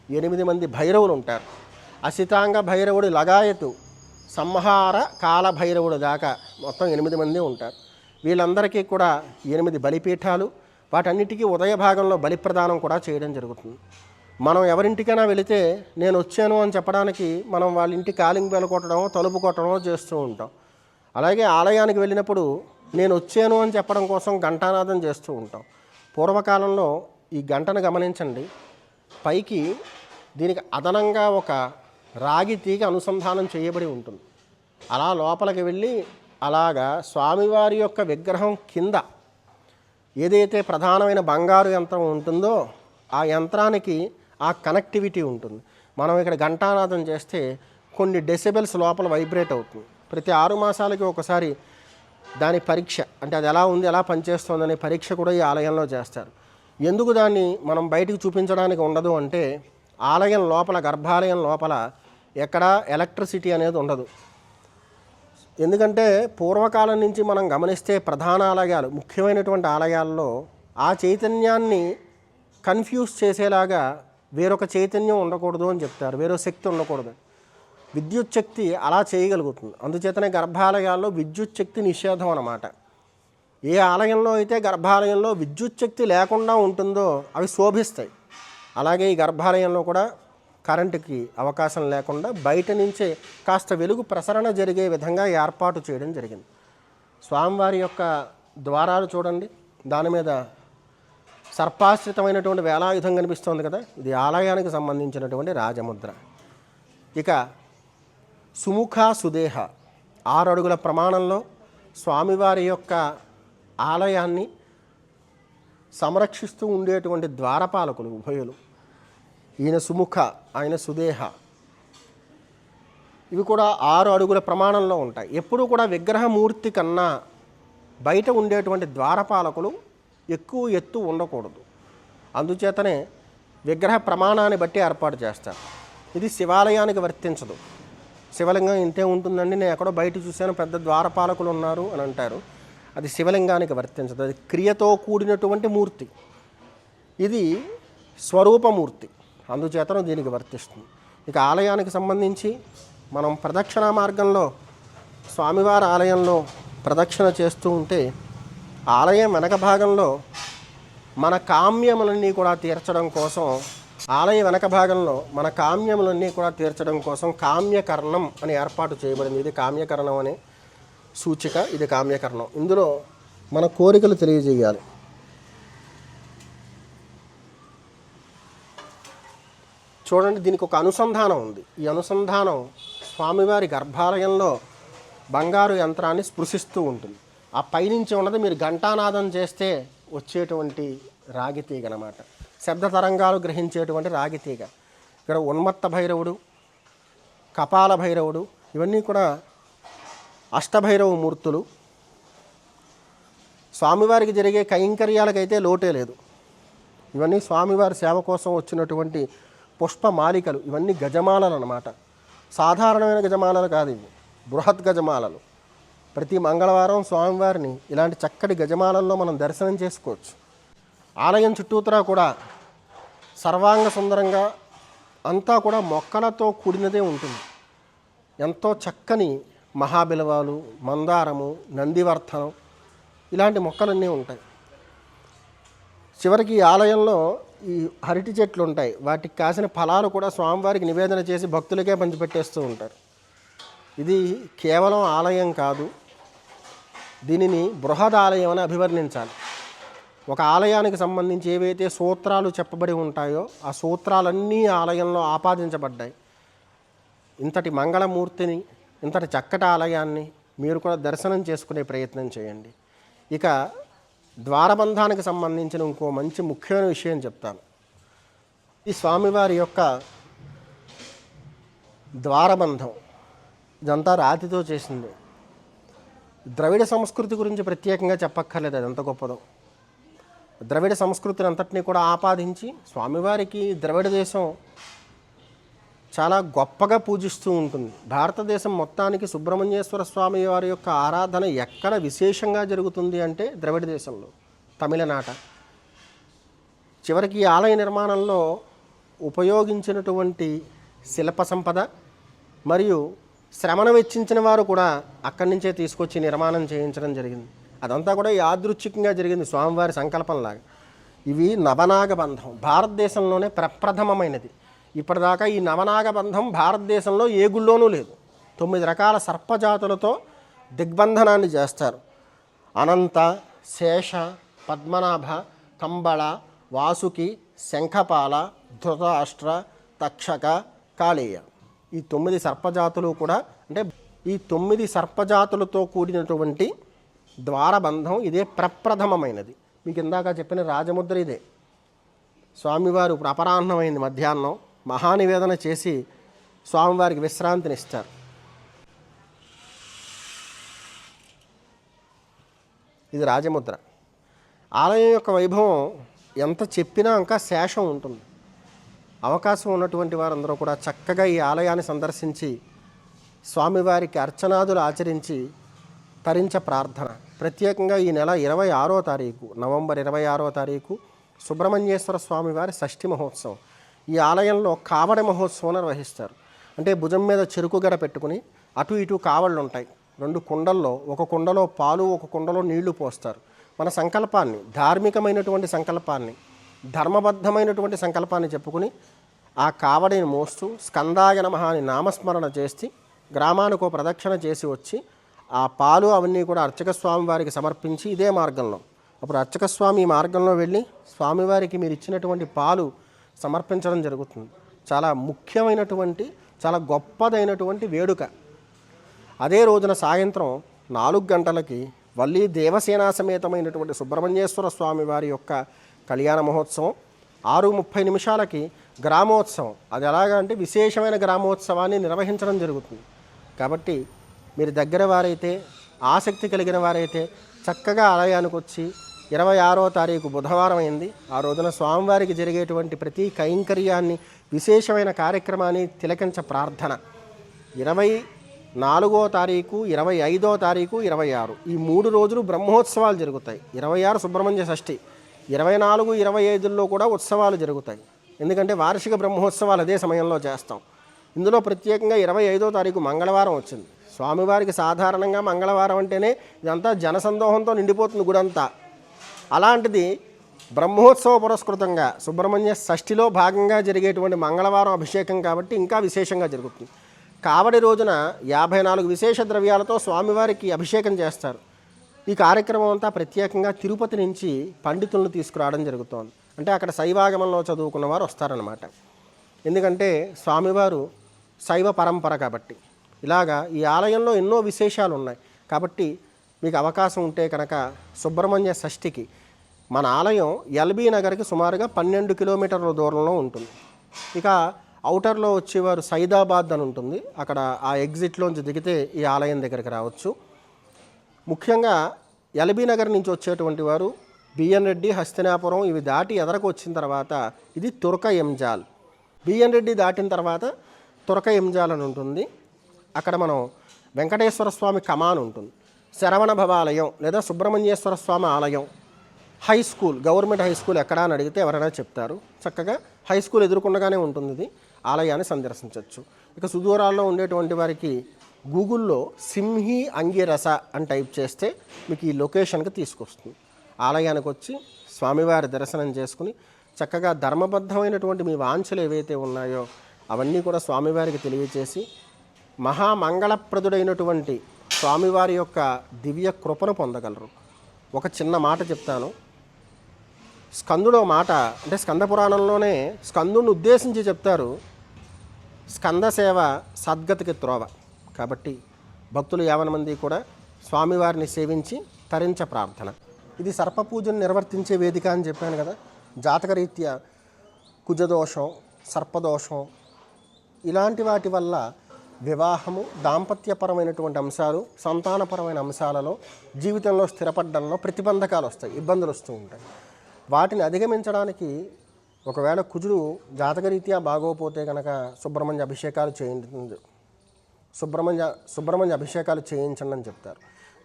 [SPEAKER 6] 8 మంది భైరవులు ఉంటారు. అసితాంగ భైరవుడు లగాయతు సంహార కాల భైరవుడు దాకా మొత్తం 8 మంది ఉంటారు. వీళ్ళందరికీ కూడా 8 బలిపీఠాలు, వాటన్నిటికీ ఉదయ భాగంలో బలి ప్రదానం కూడా చేయడం జరుగుతుంది. మనం ఎవరింటికైనా వెళితే నేను వచ్చాను అని చెప్పడానికి మనం వాళ్ళ ఇంటి కాలింగ్ బెల్ కొట్టడమో తలుపు కొట్టడమో చేస్తూ ఉంటాం. అలాగే ఆలయానికి వెళ్ళినప్పుడు నేను వచ్చాను అని చెప్పడం కోసం ఘంటానాదం చేస్తూ ఉంటాం. పూర్వకాలంలో ఈ గంటను గమనించండి, పైకి దీనికి అదనంగా ఒక రాగి తీగ అనుసంధానం చేయబడి ఉంటుంది. అలా లోపలికి వెళ్ళి అలాగా స్వామివారి యొక్క విగ్రహం కింద ఏదైతే ప్రధానమైన బంగారు యంత్రం ఉంటుందో ఆ యంత్రానికి ఆ కనెక్టివిటీ ఉంటుంది. మనం ఇక్కడ ఘంటానాదం చేస్తే కొన్ని డెసిబెల్స్ లోపల వైబ్రేట్ అవుతుంది. ప్రతి 6 మాసాలకి ఒకసారి దాని పరీక్ష, అంటే అది ఎలా ఉంది, ఎలా పనిచేస్తుందనే పరీక్ష కూడా ఈ ఆలయంలో చేస్తారు. ఎందుకు దాన్ని మనం బయటికి చూపించడానికి ఉండదు అంటే ఆలయం లోపల, గర్భాలయం లోపల ఎక్కడా ఎలక్ట్రిసిటీ అనేది ఉండదు. ఎందుకంటే పూర్వకాలం నుంచి మనం గమనిస్తే ప్రధాన ఆలయాలు, ముఖ్యమైనటువంటి ఆలయాల్లో ఆ చైతన్యాన్ని కన్ఫ్యూజ్ చేసేలాగా వేరొక చైతన్యం ఉండకూడదు అని చెప్తారు, వేరొక శక్తి ఉండకూడదు. విద్యుత్ శక్తి అలా చేయగలుగుతుంది. అందుచేతనే గర్భాలయాల్లో విద్యుత్ శక్తి నిషేధం అన్నమాట. ఏ ఆలయంలో అయితే గర్భాలయంలో విద్యుత్ శక్తి లేకుండా ఉంటుందో అవి శోభిస్తాయి. అలాగే ఈ గర్భాలయంలో కూడా కరెంటుకి అవకాశం లేకుండా బయట నుంచే కాస్త వెలుగు ప్రసరణ జరిగే విధంగా ఏర్పాటు చేయడం జరిగింది. స్వామివారి యొక్క ద్వారాలు చూడండి, దాని మీద సర్పాశ్రితమైనటువంటి వేలాయుధం కనిపిస్తోంది కదా, ఇది ఆలయానికి సంబంధించినటువంటి రాజముద్ర. ఇక సుముఖ సుదేహ 6 అడుగుల ప్రమాణంలో స్వామివారి యొక్క ఆలయాన్ని సంరక్షిస్తూ ఉండేటువంటి ద్వారపాలకులు ఉభయులు. ఈయన సుముఖ, ఆయన సుదేహ. ఇవి కూడా 6 అడుగుల ప్రమాణంలో ఉంటాయి. ఎప్పుడూ కూడా విగ్రహమూర్తి కన్నా బయట ఉండేటువంటి ద్వారపాలకులు ఎక్కువ ఎత్తు ఉండకూడదు. అందుచేతనే విగ్రహ ప్రమాణాన్ని బట్టి ఏర్పాటు చేస్తారు. ఇది శివాలయానికి వర్తించదు. శివలింగం ఇంతే ఉంటుందండి, నేను ఎక్కడో బయట చూశాను పెద్ద ద్వారపాలకులు ఉన్నారు అని అంటారు. అది శివలింగానికి వర్తించదు. అది క్రియతో కూడినటువంటి మూర్తి, ఇది స్వరూపమూర్తి, అందుచేతను దీనికి వర్తిస్తుంది. ఇక ఆలయానికి సంబంధించి మనం ప్రదక్షిణా మార్గంలో స్వామివారి ఆలయంలో ప్రదక్షిణ చేస్తూ ఉంటే ఆలయం వెనక భాగంలో మన కామ్యములన్నీ కూడా తీర్చడం కోసం, ఆలయ వెనక భాగంలో మన కామ్యములన్నీ కూడా తీర్చడం కోసం కామ్యకర్ణం అని ఏర్పాటు చేయబడింది. ఇది కామ్యకర్ణం అనే సూచిక, ఇది కామ్యకర్ణం. ఇందులో మన కోరికలు తెలియజేయాలి. చూడండి, దీనికి ఒక అనుసంధానం ఉంది. ఈ అనుసంధానం స్వామివారి గర్భాలయంలో బంగారు యంత్రాన్ని స్పృశిస్తూ ఉంటుంది. ఆ పైనుంచి ఉన్నది మీరు ఘంటానాదం చేస్తే వచ్చేటువంటి రాగితీగ అన్నమాట. శబ్ద తరంగాలు గ్రహించేటువంటి రాగితీగ. ఇక్కడ ఉన్మత్త భైరవుడు, కపాల భైరవుడు, ఇవన్నీ కూడా అష్టభైరవ మూర్తులు. స్వామివారికి జరిగే కైంకర్యాలకైతే లోటే లేదు. ఇవన్నీ స్వామివారి సేవ కోసం వచ్చినటువంటి పుష్పమాలికలు. ఇవన్నీ గజమాలలు అన్నమాట. సాధారణమైన గజమాలలు కాదు, ఇవి బృహత్ గజమాలలు. ప్రతి మంగళవారం స్వామివారిని ఇలాంటి చక్కటి గజమాలల్లో మనం దర్శనం చేసుకోవచ్చు. ఆలయం చుట్టూతరా కూడా సర్వాంగ సుందరంగా అంతా కూడా మొక్కలతో కూడినదే ఉంటుంది. ఎంతో చక్కని మహాబిలవాలు, మందారము, నందివర్ధనం ఇలాంటి మొక్కలన్నీ ఉంటాయి. చివరికి ఈ ఆలయంలో ఈ అరటి చెట్లు ఉంటాయి. వాటికి కాసిన ఫలాలు కూడా స్వామివారికి నివేదన చేసి భక్తులకే పంచిపెట్టేస్తూ ఉంటారు. ఇది కేవలం ఆలయం కాదు, దీనిని బృహదాలయం అని అభివర్ణించాలి. ఒక ఆలయానికి సంబంధించి ఏవైతే సూత్రాలు చెప్పబడి ఉంటాయో ఆ సూత్రాలన్నీ ఆలయంలో ఆపాదించబడ్డాయి. ఇంతటి మంగళమూర్తిని, ఇంతటి చక్కటి ఆలయాన్ని మీరు కూడా దర్శనం చేసుకునే ప్రయత్నం చేయండి. ఇక ద్వారబంధానికి సంబంధించిన ఇంకో మంచి ముఖ్యమైన విషయం చెప్తాను. ఈ స్వామివారి యొక్క ద్వారబంధం ఇదంతా రాతితో చేసింది. ద్రవిడ సంస్కృతి గురించి ప్రత్యేకంగా చెప్పక్కర్లేదు, అది ఎంత గొప్పదో. ద్రవిడ సంస్కృతిని అంతటినీ కూడా ఆపాదించి స్వామివారికి ద్రవిడ దేశం చాలా గొప్పగా పూజిస్తూ ఉంటుంది. భారతదేశం మొత్తానికి సుబ్రహ్మణ్యేశ్వర స్వామి వారి యొక్క ఆరాధన ఎక్కడ విశేషంగా జరుగుతుంది అంటే ద్రవిడ దేశంలో, తమిళనాట. చివరికి ఈ ఆలయ నిర్మాణంలో ఉపయోగించినటువంటి శిల్ప సంపద మరియు శ్రమను వెచ్చించిన వారు కూడా అక్కడి నుంచే తీసుకొచ్చి నిర్మాణం చేయించడం జరిగింది. అదంతా కూడా యాదృచ్ఛికంగా జరిగింది, స్వామివారి సంకల్పంలాగా. ఇవి నవనాగ బంధం, భారతదేశంలోనే ప్రప్రథమమైనది. ఇప్పటిదాకా ఈ నవనాగ బంధం భారతదేశంలో ఏ గుళ్ళోనూ లేదు. 9 రకాల సర్పజాతులతో దిగ్బంధనాన్ని చేస్తారు. అనంత, శేష, పద్మనాభ, కంబళ, వాసుకి, శంఖపాల, ధృతరాష్ట్ర, తక్షక, కాళేయ, ఈ 9 సర్పజాతులు కూడా, అంటే ఈ 9 సర్పజాతులతో కూడినటువంటి ద్వారబంధం ఇదే ప్రప్రథమమైనది. మీకు ఇందాక చెప్పిన రాజముద్ర ఇదే. స్వామివారు ఇప్పుడు అపరాహ్నమైంది, మధ్యాహ్నం మహానివేదన చేసి స్వామివారికి విశ్రాంతినిస్తారు. ఇది రాజముద్ర. ఆలయం యొక్క వైభవం ఎంత చెప్పినా ఇంకా శేషం ఉంటుంది. అవకాశం ఉన్నటువంటి వారందరూ కూడా చక్కగా ఈ ఆలయాన్ని సందర్శించి స్వామివారికి అర్చనాదులు ఆచరించి తరించ ప్రార్థన. ప్రత్యేకంగా ఈ నెల 26వ తారీఖు, నవంబర్ 26వ తారీఖు సుబ్రహ్మణ్యేశ్వర స్వామివారి షష్ఠి మహోత్సవం. ఈ ఆలయంలో కావడి మహోత్సవం నిర్వహిస్తారు. అంటే భుజం మీద చెరుకు గడ పెట్టుకుని అటు ఇటు కావళ్ళు ఉంటాయి. 2 కుండల్లో, ఒక కుండలో పాలు, ఒక కుండలో నీళ్లు పోస్తారు. మన సంకల్పాన్ని, ధార్మికమైనటువంటి సంకల్పాన్ని, ధర్మబద్ధమైనటువంటి సంకల్పాన్ని చెప్పుకుని ఆ కావడిని మోస్తూ స్కందాయ నమః అని నామస్మరణ చేసి గ్రామానికి ఒక ప్రదక్షిణ చేసి వచ్చి ఆ పాలు అవన్నీ కూడా అర్చక స్వామి వారికి సమర్పించి ఇదే మార్గంలో, అప్పుడు అర్చక స్వామి ఈ మార్గంలో వెళ్ళి స్వామివారికి మీరు ఇచ్చినటువంటి పాలు సమర్పించడం జరుగుతుంది. చాలా ముఖ్యమైనటువంటి, చాలా గొప్పదైనటువంటి వేడుక. అదే రోజున సాయంత్రం 4 గంటలకి వల్లి దేవసేనా సమేతమైనటువంటి సుబ్రహ్మణ్యేశ్వర స్వామి వారి యొక్క కళ్యాణ మహోత్సవం, 6:30 నిమిషాలకి గ్రామోత్సవం. అది ఎలాగా అంటే విశేషమైన గ్రామోత్సవాన్ని నిర్వహించడం జరుగుతుంది. కాబట్టి మీరు దగ్గర వారైతే, ఆసక్తి కలిగిన వారైతే చక్కగా ఆలయానికి వచ్చి 26వ తారీఖు బుధవారం అయింది, ఆ రోజున స్వామివారికి జరిగేటువంటి ప్రతి కైంకర్యాన్ని, విశేషమైన కార్యక్రమాన్ని తిలకించ ప్రార్థన. 24వ తారీఖు, 25వ తారీఖు, 26 ఈ 3 రోజులు బ్రహ్మోత్సవాలు జరుగుతాయి. 26 సుబ్రహ్మణ్య షష్ఠి, 24, 25లో కూడా ఉత్సవాలు జరుగుతాయి. ఎందుకంటే వార్షిక బ్రహ్మోత్సవాలు అదే సమయంలో చేస్తాం. ఇందులో ప్రత్యేకంగా 25వ తారీఖు మంగళవారం వచ్చింది. స్వామివారికి సాధారణంగా మంగళవారం అంటేనే ఇదంతా జనసందోహంతో నిండిపోతుంది గుడంతా. అలాంటిది బ్రహ్మోత్సవ పురస్కృతంగా సుబ్రహ్మణ్య షష్ఠిలో భాగంగా జరిగేటువంటి మంగళవారం అభిషేకం కాబట్టి ఇంకా విశేషంగా జరుగుతుంది. కావడి రోజున 54 విశేష ద్రవ్యాలతో స్వామివారికి అభిషేకం చేస్తారు. ఈ కార్యక్రమం అంతా ప్రత్యేకంగా తిరుపతి నుంచి పండితులను తీసుకురావడం జరుగుతోంది. అంటే అక్కడ శైవాగమంలో చదువుకున్న వారు వస్తారనమాట. ఎందుకంటే స్వామివారు శైవ పరంపర కాబట్టి. ఇలాగా ఈ ఆలయంలో ఎన్నో విశేషాలు ఉన్నాయి కాబట్టి మీకు అవకాశం ఉంటే కనుక సుబ్రహ్మణ్య షష్ఠికి మన ఆలయం ఎల్బీ నగర్కి సుమారుగా 12 కిలోమీటర్ల దూరంలో ఉంటుంది. ఇక అవుటర్లో వచ్చేవారు సైదాబాద్ అని ఉంటుంది, అక్కడ ఆ ఎగ్జిట్లోంచి దిగితే ఈ ఆలయం దగ్గరికి రావచ్చు. ముఖ్యంగా ఎల్బీ నగర్ నుంచి వచ్చేటువంటి వారు బిఎన్ రెడ్డి, హస్తినాపురం ఇవి దాటి ఎదరకు వచ్చిన తర్వాత ఇది తురక ఎంజాల్. బిఎన్ రెడ్డి దాటిన తర్వాత తురక ఎంజాల్ అని ఉంటుంది. అక్కడ మనం వెంకటేశ్వర స్వామి కమాన్ ఉంటుంది, శరవణ భవాలయం లేదా సుబ్రహ్మణ్యేశ్వర స్వామి ఆలయం, high school, government high school ఎక్కడా అని అడిగితే ఎవరైనా చెప్తారు. చక్కగా హై స్కూల్ ఎదుర్కొండగానే ఉంటుంది ఇది, ఆలయాన్ని సందర్శించవచ్చు. ఇక సుదూరాల్లో ఉండేటువంటి వారికి గూగుల్లో సింహి అంగిరస అని టైప్ చేస్తే మీకు ఈ లొకేషన్కి తీసుకొస్తుంది. ఆలయానికి వచ్చి స్వామివారి దర్శనం చేసుకుని చక్కగా ధర్మబద్ధమైనటువంటి మీ వాంఛలు ఏవైతే ఉన్నాయో అవన్నీ కూడా స్వామివారికి తెలియచేసి మహామంగళప్రదుడైనటువంటి స్వామివారి యొక్క దివ్య కృపను పొందగలరు. ఒక చిన్న మాట చెప్తాను. స్కందుడు మాట అంటే స్కంద పురాణంలోనే స్కందుని ఉద్దేశించి చెప్తారు, స్కంద సేవ సద్గతికి త్రోవ. కాబట్టి భక్తులు 50 మంది కూడా స్వామివారిని సేవించి తరించ ప్రార్థన. ఇది సర్పపూజను నిర్వర్తించే వేదిక అని చెప్పాను కదా. జాతకరీత్యా కుజదోషం, సర్పదోషం ఇలాంటి వాటి వల్ల వివాహము, దాంపత్యపరమైనటువంటి అంశాలు, సంతానపరమైన అంశాలలో జీవితంలో స్థిరపడడంలో ప్రతిబంధకాలు వస్తాయి, ఇబ్బందులు వస్తూ ఉంటాయి. వాటిని అధిగమించడానికి ఒకవేళ కుజుడు జాతకరీత్యా బాగోపోతే కనుక సుబ్రహ్మణ్య అభిషేకాలు చేయించండి, సుబ్రహ్మణ్య అభిషేకాలు చేయించండి అని చెప్తారు.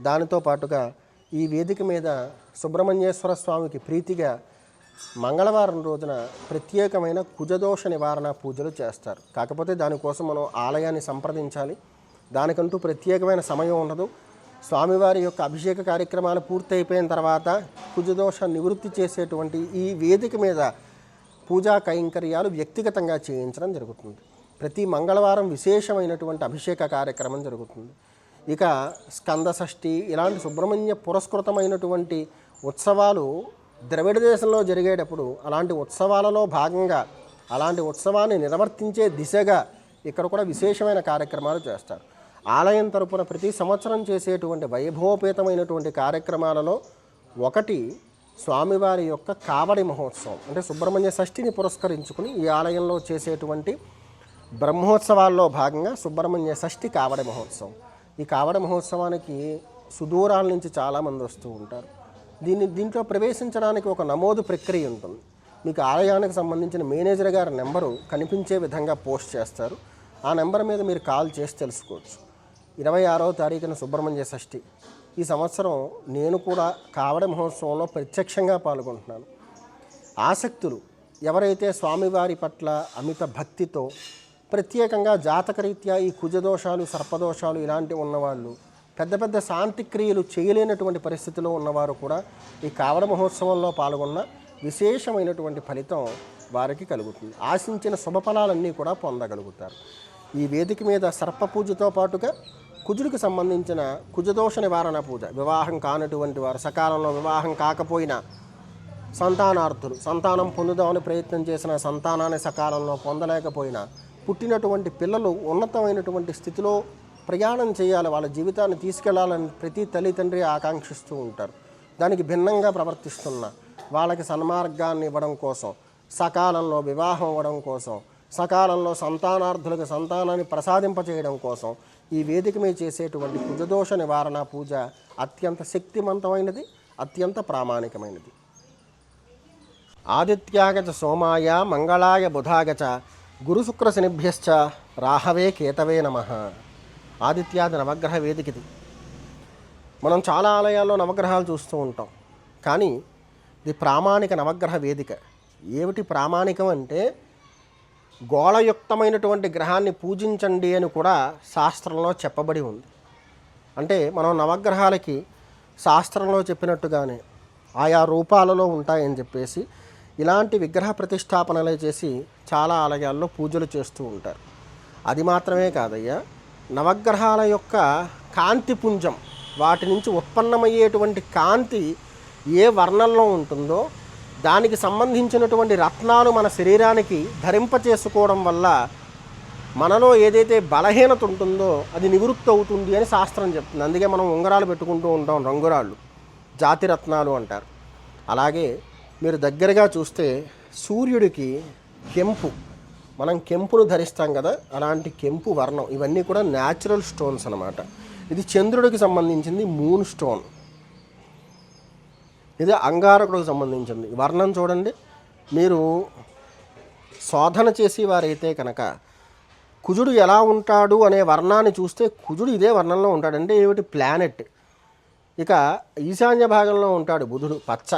[SPEAKER 6] దానితో పాటుగా ఈ వేదిక మీద సుబ్రహ్మణ్యేశ్వర స్వామికి ప్రీతిగా మంగళవారం రోజున ప్రత్యేకమైన కుజదోష నివారణ పూజలు చేస్తారు. కాకపోతే దానికోసం మనం ఆలయాన్ని సంప్రదించాలి, దానికంటూ ప్రత్యేకమైన సమయం ఉండదు. స్వామివారి యొక్క అభిషేక కార్యక్రమాలు పూర్తయిపోయిన తర్వాత కుజదోష నివృత్తి చేసేటువంటి ఈ వేదిక మీద పూజా కైంకర్యాలు వ్యక్తిగతంగా చేయించడం జరుగుతుంది. ప్రతి మంగళవారం విశేషమైనటువంటి అభిషేక కార్యక్రమం జరుగుతుంది. ఇక స్కంద షష్ఠి ఇలాంటి సుబ్రహ్మణ్య పురస్కృతమైనటువంటి ఉత్సవాలు ద్రవిడ దేశంలో జరిగేటప్పుడు అలాంటి ఉత్సవాలలో భాగంగా అలాంటి ఉత్సవాన్ని నిర్వర్తించే దిశగా ఇక్కడ కూడా విశేషమైన కార్యక్రమాలు చేస్తారు. ఆలయం తరపున ప్రతి సంవత్సరం చేసేటువంటి వైభవోపేతమైనటువంటి కార్యక్రమాలలో ఒకటి స్వామివారి యొక్క కావడి మహోత్సవం. అంటే సుబ్రహ్మణ్య షష్ఠిని పురస్కరించుకుని ఈ ఆలయంలో చేసేటువంటి బ్రహ్మోత్సవాల్లో భాగంగా సుబ్రహ్మణ్య షష్ఠి కావడి మహోత్సవం. ఈ కావడి మహోత్సవానికి సుదూరాల నుంచి చాలామంది వస్తూ ఉంటారు. దీంట్లో ప్రవేశించడానికి ఒక నమోదు ప్రక్రియ ఉంటుంది. మీకు ఆలయానికి సంబంధించిన మేనేజర్ గారి నెంబరు కనిపించే విధంగా పోస్ట్ చేస్తారు. ఆ నెంబర్ మీద మీరు కాల్ చేసి తెలుసుకోవచ్చు. 26వ తారీఖున సుబ్రహ్మణ్య షష్ఠి. ఈ సంవత్సరం నేను కూడా కావడి మహోత్సవంలో ప్రత్యక్షంగా పాల్గొంటున్నాను. ఆసక్తులు ఎవరైతే స్వామివారి పట్ల అమిత భక్తితో ప్రత్యేకంగా జాతకరీత్యా ఈ కుజదోషాలు, సర్పదోషాలు ఇలాంటివి ఉన్నవాళ్ళు, పెద్ద పెద్ద శాంతిక్రియలు చేయలేనటువంటి పరిస్థితిలో ఉన్నవారు కూడా ఈ కావడ మహోత్సవంలో పాల్గొన్న విశేషమైనటువంటి ఫలితం వారికి కలుగుతుంది. ఆశించిన శుభఫలాలన్నీ కూడా పొందగలుగుతారు. ఈ వేదిక మీద సర్ప పూజతో పాటుగా కుజుడికి సంబంధించిన కుజదోష నివారణ పూజ, వివాహం కానటువంటి వారు, సకాలంలో వివాహం కాకపోయినా సంతానార్థులు, సంతానం పొందుదామని ప్రయత్నం చేసిన సంతానాన్ని సకాలంలో పొందలేకపోయినా, పుట్టినటువంటి పిల్లలు ఉన్నతమైనటువంటి స్థితిలో ప్రయాణం చేయాలి, వాళ్ళ జీవితాన్ని తీసుకెళ్లాలని ప్రతి తల్లిదండ్రి ఆకాంక్షిస్తూ ఉంటారు. దానికి భిన్నంగా ప్రవర్తిస్తున్న వాళ్ళకి సన్మార్గాన్ని ఇవ్వడం కోసం, సకాలంలో వివాహం అవ్వడం కోసం, సకాలంలో సంతానార్థులకు సంతానాన్ని ప్రసాదింపచేయడం కోసం ఈ వేదిక మీద చేసేటువంటి కుజదోష నివారణ పూజ అత్యంత శక్తివంతమైనది, అత్యంత ప్రామాణికమైనది. ఆదిత్యాగచ సోమాయ మంగళాయ బుధాగచ గురు శుక్ర శనిభ్యశ్చ రాహవే కేతవే నమః. ఆదిత్యాది నవగ్రహ వేదికది. మనం చాలా ఆలయాల్లో నవగ్రహాలు చూస్తూ ఉంటాం, కానీ ఇది ప్రామాణిక నవగ్రహ వేదిక. ఏమిటి ప్రామాణికం అంటే గోళయుక్తమైనటువంటి గ్రహాన్ని పూజించండి అని కూడా శాస్త్రంలో చెప్పబడి ఉంది. అంటే మనం నవగ్రహాలకి శాస్త్రంలో చెప్పినట్టుగానే ఆయా రూపాలలో ఉంటాయని చెప్పేసి ఇలాంటి విగ్రహ ప్రతిష్టాపనలే చేసి చాలా ఆలయాల్లో పూజలు చేస్తూ ఉంటారు. అది మాత్రమే కాదయ్యా, నవగ్రహాల యొక్క కాంతి పుంజం, వాటి నుంచి ఉత్పన్నమయ్యేటువంటి కాంతి ఏ వర్ణంలో ఉంటుందో దానికి సంబంధించినటువంటి రత్నాలు మన శరీరానికి ధరింపచేసుకోవడం వల్ల మనలో ఏదైతే బలహీనత ఉంటుందో అది నివృత్తి అవుతుంది అని శాస్త్రం చెప్తుంది. అందుకే మనం ఉంగరాలు పెట్టుకుంటూ ఉంటాం, రంగురాళ్ళు, జాతి రత్నాలు అంటారు. అలాగే మీరు దగ్గరగా చూస్తే సూర్యుడికి కెంపు, మనం కెంపును ధరిస్తాం కదా, అలాంటి కెంపు వర్ణం, ఇవన్నీ కూడా న్యాచురల్ స్టోన్స్ అన్నమాట. ఇది చంద్రుడికి సంబంధించింది మూన్ స్టోన్, ఇది అంగారకుడికి సంబంధించింది. వర్ణం చూడండి, మీరు శోధన చేసి వారైతే కనుక కుజుడు ఎలా ఉంటాడు అనే వర్ణాన్ని చూస్తే కుజుడు ఇదే వర్ణంలో ఉంటాడు. అంటే ఏమిటి? ప్లానెట్. ఇక ఈశాన్య భాగంలో ఉంటాడు బుధుడు, పచ్చ.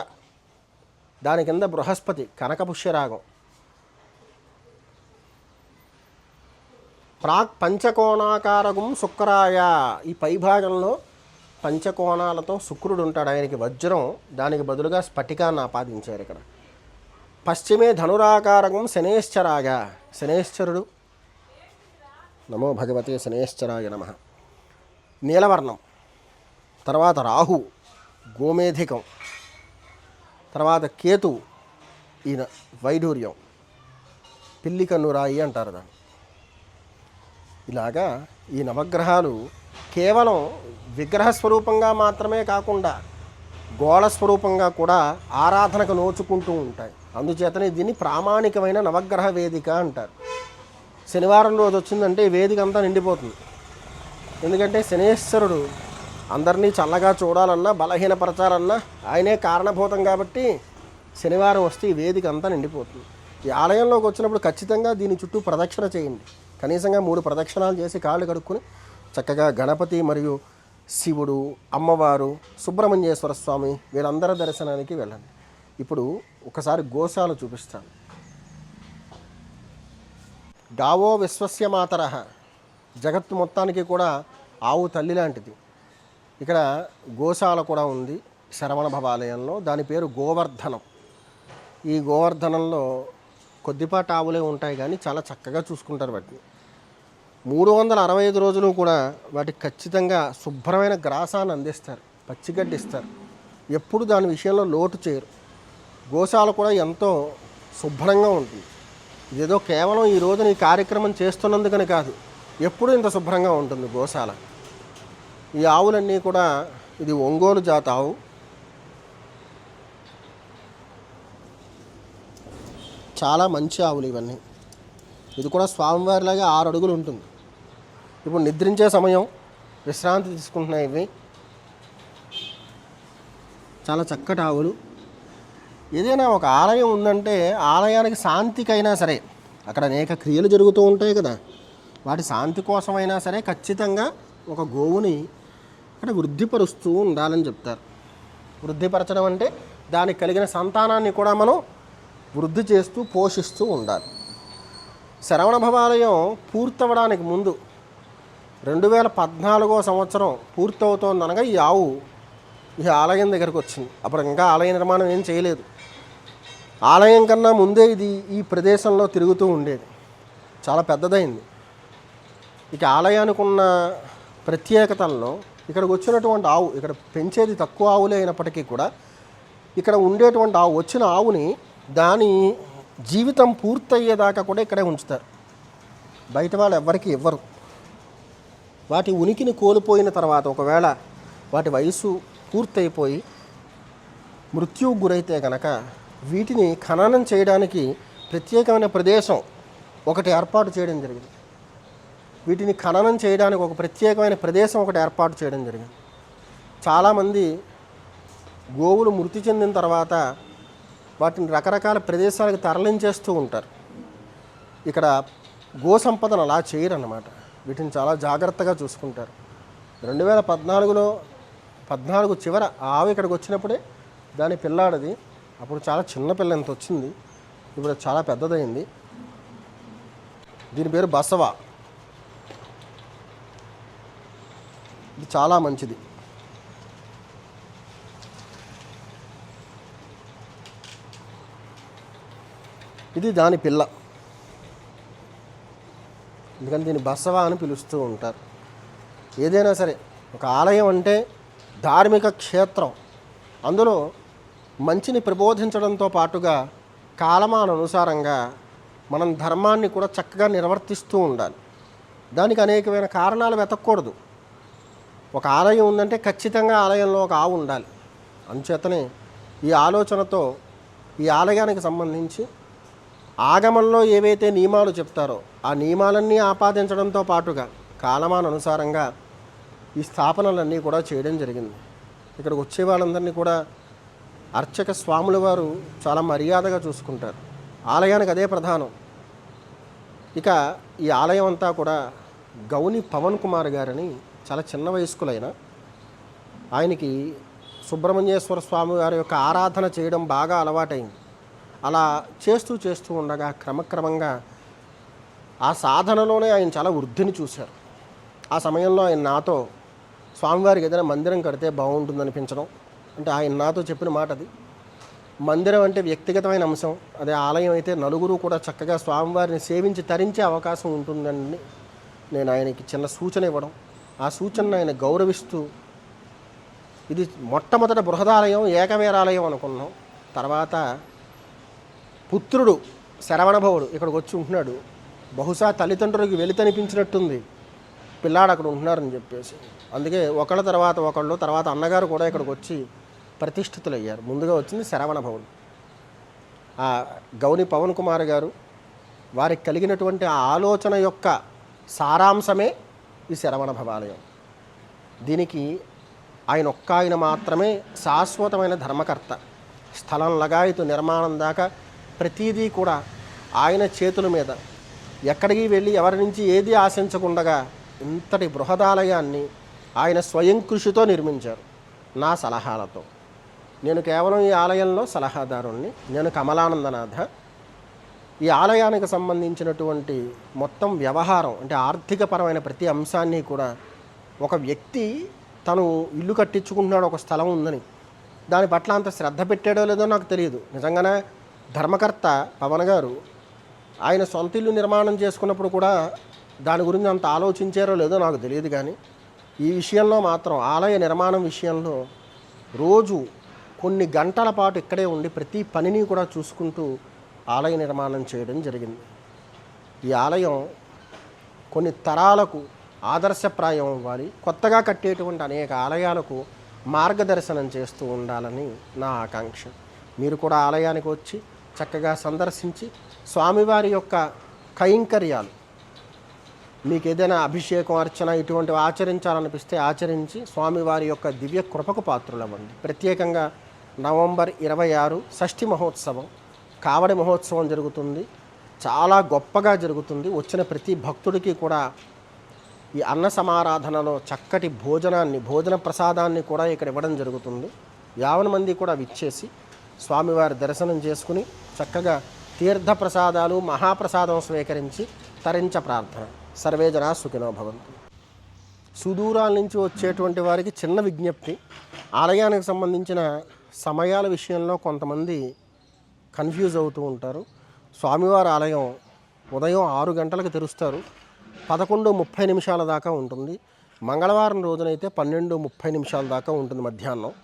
[SPEAKER 6] దాని కింద బృహస్పతి, కనకపుష్యరాగం. ప్రాక్ పంచకోణాకారకం శుక్రాయ, ఈ పై భాగంలో పంచకోణాలతో శుక్రుడు ఉంటాడు. ఆయనకి వజ్రం, దానికి బదులుగా స్ఫటికాన్ని ఆపాదించారు ఇక్కడ. పశ్చిమే ధనురాకారకం శనేశ్చరాయ, శనేశ్వరుడు. నమో భగవతే శనేశ్చరాయ నమః. నీలవర్ణం. తర్వాత రాహు, గోమేధికం. తర్వాత కేతు, ఈయన వైఢూర్యం, పిల్లి కన్నురాయి అంటారు దాన్ని. ఇలాగా ఈ నవగ్రహాలు కేవలం విగ్రహ స్వరూపంగా మాత్రమే కాకుండా గోళ స్వరూపంగా కూడా ఆరాధనకు నోచుకుంటూ ఉంటాయి. అందుచేతనే దీన్ని ప్రామాణికమైన నవగ్రహ వేదిక అంటారు. శనివారం రోజు వచ్చిందంటే ఈ వేదిక అంతా నిండిపోతుంది. ఎందుకంటే శనేశ్వరుడు అందరినీ చల్లగా చూడాలన్నా, బలహీనపరచాలన్నా ఆయనే కారణభూతం కాబట్టి శనివారం వస్తే ఈ వేదిక అంతా నిండిపోతుంది. ఈ ఆలయంలోకి వచ్చినప్పుడు ఖచ్చితంగా దీని చుట్టూ ప్రదక్షిణ చేయండి. కనీసంగా 3 ప్రదక్షిణాలు చేసి కాళ్ళు కడుక్కొని చక్కగా గణపతి మరియు శివుడు, అమ్మవారు, సుబ్రహ్మణ్యేశ్వర స్వామి వీళ్ళందరి దర్శనానికి వెళ్ళండి. ఇప్పుడు ఒకసారి గోశాల చూపిస్తాను. గావో విశ్వస్య మాతరః, జగత్తు మొత్తానికి కూడా ఆవు తల్లి లాంటిది. ఇక్కడ గోశాల కూడా ఉంది శరవణ భవాలయంలో. దాని పేరు గోవర్ధనం. ఈ గోవర్ధనంలో కొద్దిపాటి ఆవులే ఉంటాయి కానీ చాలా చక్కగా చూసుకుంటారు వాటిని. 365 రోజులు కూడా వాటికి ఖచ్చితంగా శుభ్రమైన గ్రాసాన్ని అందిస్తారు, పచ్చిగడ్డి ఇస్తారు. ఎప్పుడు దాని విషయంలో లోటు చేయరు. గోశాల కూడా ఎంతో శుభ్రంగా ఉంటుంది. ఇదేదో కేవలం ఈ రోజున ఈ కార్యక్రమం చేస్తున్నందుకని కాదు, ఎప్పుడు ఇంత శుభ్రంగా ఉంటుంది గోశాల. ఈ ఆవులన్నీ కూడా, ఇది ఒంగోలు జాతి ఆవు. చాలా మంచి ఆవులు ఇవన్నీ. ఇది కూడా స్వామివారిలాగా 6 అడుగులు ఉంటుంది. ఇప్పుడు నిద్రించే సమయం, విశ్రాంతి తీసుకుంటున్నాయి ఇవి. చాలా చక్కటి ఆవులు. ఏదైనా ఒక ఆలయం ఉందంటే ఆలయానికి శాంతికైనా సరే, అక్కడ అనేక క్రియలు జరుగుతూ ఉంటాయి కదా, వాటి శాంతి కోసమైనా సరే ఖచ్చితంగా ఒక గోవుని అక్కడ వృద్ధిపరుస్తూ ఉండాలని చెప్తారు. వృద్ధిపరచడం అంటే దానికి కలిగిన సంతానాన్ని కూడా మనం వృద్ధి చేస్తూ పోషిస్తూ ఉండాలి. శరవణ భవాలయం పూర్తవడానికి ముందు 2014వ సంవత్సరం పూర్తవుతోందనగా ఈ ఆవు ఈ ఆలయం దగ్గరకు వచ్చింది. అప్పుడు ఇంకా ఆలయ నిర్మాణం ఏం చేయలేదు. ఆలయం కన్నా ముందే ఇది ఈ ప్రదేశంలో తిరుగుతూ ఉండేది. చాలా పెద్దదైంది. ఇక ఆలయానికి ఉన్న ప్రత్యేకతల్లో ఇక్కడికి వచ్చినటువంటి ఆవు, ఇక్కడ పెంచేది తక్కువ ఆవులే అయినప్పటికీ కూడా ఇక్కడ ఉండేటువంటి ఆవు, వచ్చిన ఆవుని దాని జీవితం పూర్తయ్యేదాకా కూడా ఇక్కడే ఉంచుతారు. బయట వాళ్ళు ఎవ్వరికి ఇవ్వరు. వాటి ఉనికిని కోల్పోయిన తర్వాత ఒకవేళ వాటి వయసు పూర్తయిపోయి మృత్యువుకు గురైతే కనుక వీటిని ఖననం చేయడానికి ప్రత్యేకమైన ప్రదేశం ఒకటి ఏర్పాటు చేయడం జరిగింది. వీటిని ఖననం చేయడానికి ఒక ప్రత్యేకమైన ప్రదేశం ఒకటి ఏర్పాటు చేయడం జరిగింది. చాలామంది గోవులు మృతి చెందిన తర్వాత వాటిని రకరకాల ప్రదేశాలకు తరలించేస్తూ ఉంటారు. ఇక్కడ గో సంపదను అలా చేయరన్నమాట. వీటిని చాలా జాగ్రత్తగా చూసుకుంటారు. 2014 చివర ఆవు ఇక్కడికి వచ్చినప్పుడే దాని పిల్లాడది, అప్పుడు చాలా చిన్న పిల్ల ఎంత వచ్చింది, ఇప్పుడు చాలా పెద్దదైంది. దీని పేరు బసవ. ఇది చాలా మంచిది. ఇది దాని పిల్ల, ఎందుకంటే దీన్ని బసవ అని పిలుస్తూ ఉంటారు. ఏదైనా సరే ఒక ఆలయం అంటే ధార్మిక క్షేత్రం, అందులో మంచిని ప్రబోధించడంతో పాటుగా కాలమానుసారంగా మనం ధర్మాన్ని కూడా చక్కగా నిర్వర్తిస్తూ ఉండాలి. దానికి అనేకమైన కారణాలు వెతకూడదు. ఒక ఆలయం ఉందంటే ఖచ్చితంగా ఆలయంలో ఒక ఆవు ఉండాలి. అంచేతనే ఈ ఆలోచనతో ఈ ఆలయానికి సంబంధించి ఆగమంలో ఏవైతే నియమాలు చెప్తారో ఆ నియమాలన్నీ ఆపాదించడంతో పాటుగా కాలమానుసారంగా ఈ స్థాపనలన్నీ కూడా చేయడం జరిగింది. ఇక్కడికి వచ్చే వాళ్ళందరినీ కూడా అర్చక స్వాముల వారు చాలా మర్యాదగా చూసుకుంటారు. ఆలయానికి అదే ప్రధానం. ఇక ఈ ఆలయం అంతా కూడా గౌని పవన్ కుమార్ గారని చాలా చిన్న వయస్కులైన ఆయనకి సుబ్రహ్మణ్యేశ్వర స్వామి వారి యొక్క ఆరాధన చేయడం బాగా అలవాటైంది. అలా చేస్తూ ఉండగా క్రమక్రమంగా ఆ సాధనలోనే ఆయన చాలా వృద్ధిని చూశారు. ఆ సమయంలో ఆయన నాతో స్వామివారికి ఏదైనా మందిరం కడితే బాగుంటుంది అనిపించడం, అంటే ఆయన నాతో చెప్పిన మాట అది. మందిరం అంటే వ్యక్తిగతమైన అంశం, అదే ఆలయం అయితే నలుగురు కూడా చక్కగా స్వామివారిని సేవించి తరించే అవకాశం ఉంటుందని నేను ఆయనకి చిన్న సూచన ఇవ్వడం, ఆ సూచనను ఆయన గౌరవిస్తూ ఇది మొట్టమొదట బృహదాలయం ఏకవీరాలయం అనుకున్నాం. తర్వాత పుత్రుడు శరవణభవుడు ఇక్కడికి వచ్చి ఉంటున్నాడు. బహుశా తల్లిదండ్రులకి వెలితనిపించినట్టుంది పిల్లాడు అక్కడ ఉంటున్నారని చెప్పేసి, అందుకే ఒకళ్ళ తర్వాత ఒకళ్ళు, తర్వాత అన్నగారు కూడా ఇక్కడికి వచ్చి ప్రతిష్ఠితులయ్యారు. ముందుగా వచ్చింది శరవణభవుడు. ఆ గౌని పవన్ కుమార్ గారు వారికి కలిగినటువంటి ఆ ఆలోచన యొక్క సారాంశమే ఈ శరవణ భవాలయం. దీనికి ఆయన మాత్రమే శాశ్వతమైన ధర్మకర్త. స్థలం లగాయతు నిర్మాణం దాకా ప్రతీదీ కూడా ఆయన చేతుల మీద, ఎక్కడికి వెళ్ళి ఎవరి నుంచి ఏది ఆశించకుండగా ఇంతటి బృహదాలయాన్ని ఆయన స్వయం కృషితో నిర్మించారు. నా సలహాలతో. నేను కేవలం ఈ ఆలయంలో సలహాదారుణ్ణి. నేను కమలానందనాథ. ఈ ఆలయానికి సంబంధించినటువంటి మొత్తం వ్యవహారం అంటే ఆర్థికపరమైన ప్రతి అంశాన్ని కూడా ఒక వ్యక్తి తను ఇల్లు కట్టించుకుంటున్నాడు, ఒక స్థలం ఉందని, దాని పట్ల అంత శ్రద్ధ పెట్టాడో లేదో నాకు తెలియదు. నిజంగానే ధర్మకర్త పవన్ గారు ఆయన సొంత ఇల్లు నిర్మాణం చేసుకున్నప్పుడు కూడా దాని గురించి అంత ఆలోచించారో లేదో నాకు తెలియదు. కానీ ఈ విషయంలో మాత్రం ఆలయ నిర్మాణం విషయంలో రోజు కొన్ని గంటల పాటు ఇక్కడే ఉండి ప్రతి పనిని కూడా చూసుకుంటూ ఆలయ నిర్మాణం చేయడం జరిగింది. ఈ ఆలయం కొన్ని తరాలకు ఆదర్శప్రాయం ఇవ్వాలి, కొత్తగా కట్టేటువంటి అనేక ఆలయాలకు మార్గదర్శనం చేస్తూ ఉండాలని నా ఆకాంక్ష. మీరు కూడా ఆలయానికి వచ్చి చక్కగా సందర్శించి స్వామివారి యొక్క కైంకర్యాలు, మీకు ఏదైనా అభిషేకం అర్చన ఇటువంటివి ఆచరించాలనిపిస్తే ఆచరించి స్వామివారి యొక్క దివ్య కృపకు పాత్రులవ్వండి. ప్రత్యేకంగా నవంబర్ 26 షష్ఠి మహోత్సవం, కావడి మహోత్సవం జరుగుతుంది. చాలా గొప్పగా జరుగుతుంది. వచ్చిన ప్రతి భక్తుడికి కూడా ఈ అన్న సమారాధనలో చక్కటి భోజన ప్రసాదాన్ని కూడా ఇక్కడ ఇవ్వడం జరుగుతుంది. 50 మంది కూడా విచ్చేసి స్వామివారి దర్శనం చేసుకుని చక్కగా తీర్థ ప్రసాదాలు మహాప్రసాదం స్వీకరించి తరించ ప్రార్థన. సర్వే జనా సుఖినో భవంతు. సుదూరాల నుంచి వచ్చేటువంటి వారికి చిన్న విజ్ఞప్తి. ఆలయానికి సంబంధించిన సమయాల విషయంలో కొంతమంది కన్ఫ్యూజ్ అవుతూ ఉంటారు. స్వామివారి ఆలయం ఉదయం 6 గంటలకు తెరుస్తారు, 11:30 దాకా ఉంటుంది. మంగళవారం రోజునైతే 12:30 దాకా ఉంటుంది మధ్యాహ్నం.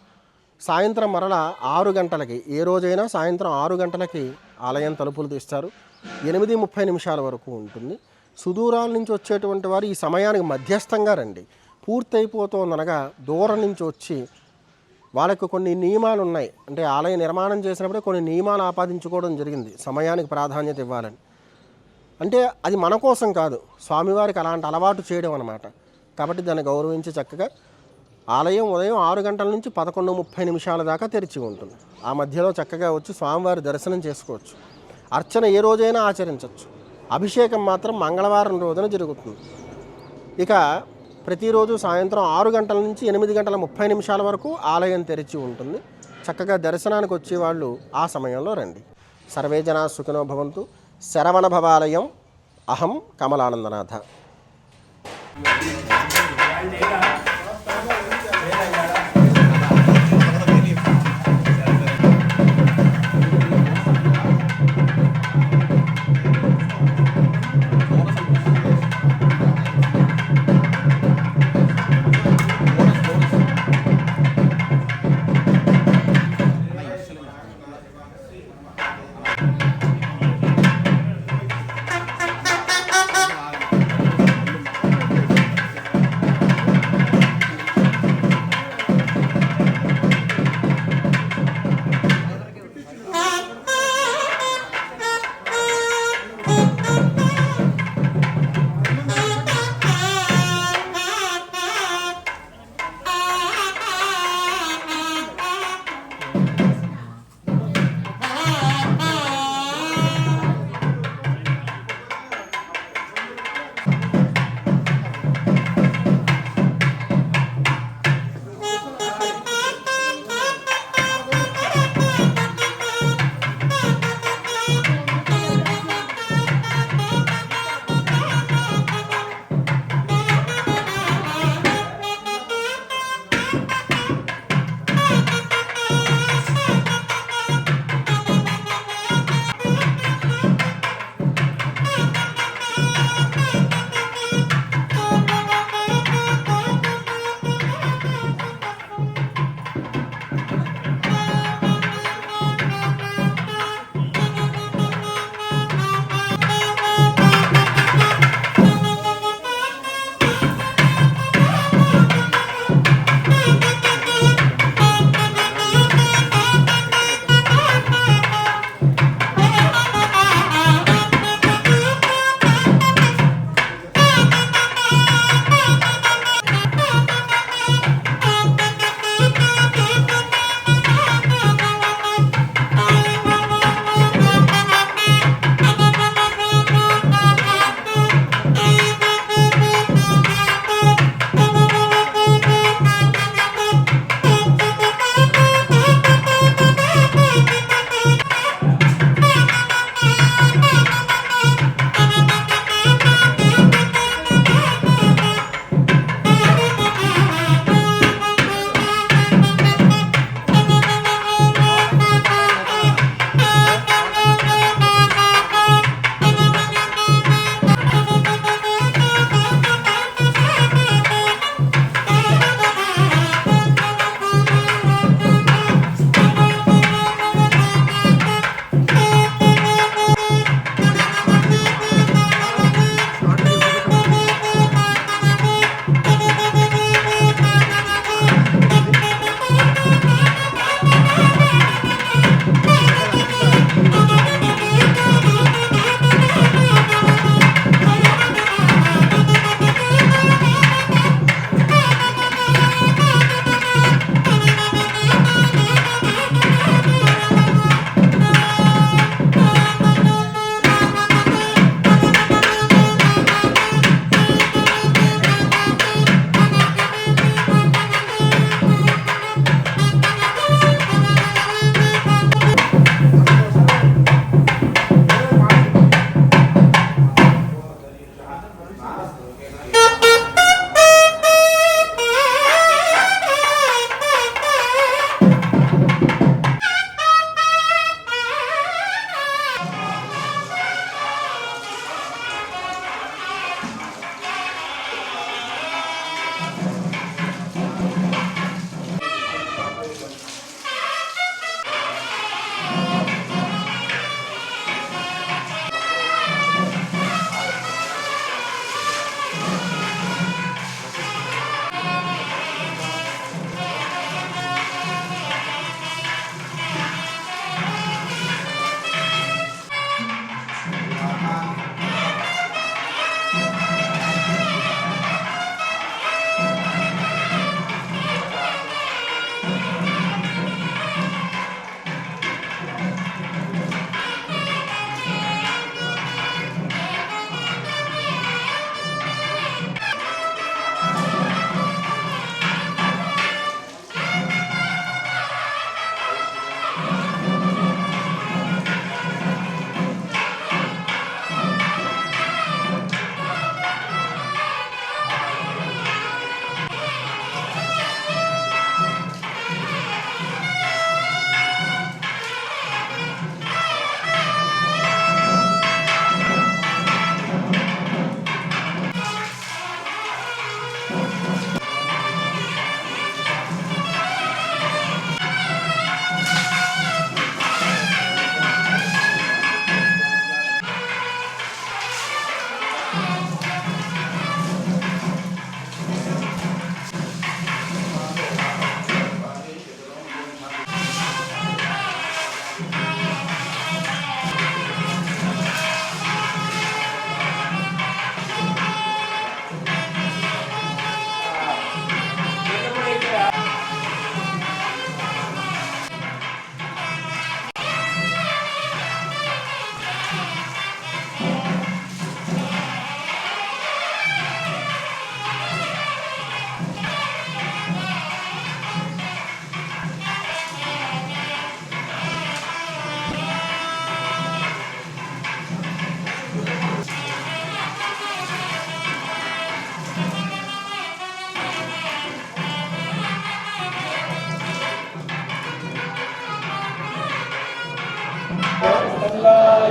[SPEAKER 6] సాయంత్రం మరలా 6 గంటలకి, ఏ రోజైనా సాయంత్రం 6 గంటలకి ఆలయం తలుపులు తీస్తారు. 8:30 వరకు ఉంటుంది. సుదూరాల నుంచి వచ్చేటువంటి వారు ఈ సమయానికి మధ్యస్థంగా రండి. పూర్తయిపోతుందనగా దూరం నుంచి వచ్చి వాళ్ళకు కొన్ని నియమాలు ఉన్నాయి. అంటే ఆలయ నిర్మాణం చేసినప్పుడే కొన్ని నియమాలు ఆపాదించుకోవడం జరిగింది, సమయానికి ప్రాధాన్యత ఇవ్వాలని. అంటే అది మన కోసం కాదు, స్వామివారికి అలాంటి అలవాటు చేయడం అన్నమాట. కాబట్టి దాన్ని గౌరవించి చక్కగా ఆలయం ఉదయం 6 గంటల నుంచి 11:30 దాకా తెరిచి ఉంటుంది. ఆ మధ్యలో చక్కగా వచ్చి స్వామివారి దర్శనం చేసుకోవచ్చు. అర్చన ఏ రోజైనా ఆచరించవచ్చు. అభిషేకం మాత్రం మంగళవారం రోజున జరుగుతుంది. ఇక ప్రతిరోజు సాయంత్రం 6 గంటల నుంచి 8:30 వరకు ఆలయం తెరిచి ఉంటుంది. చక్కగా దర్శనానికి వచ్చేవాళ్ళు ఆ సమయంలో రండి. సర్వే జనా సుఖినో భవంతు. శరవణ భవాలయం. అహం కమలానందనాథ.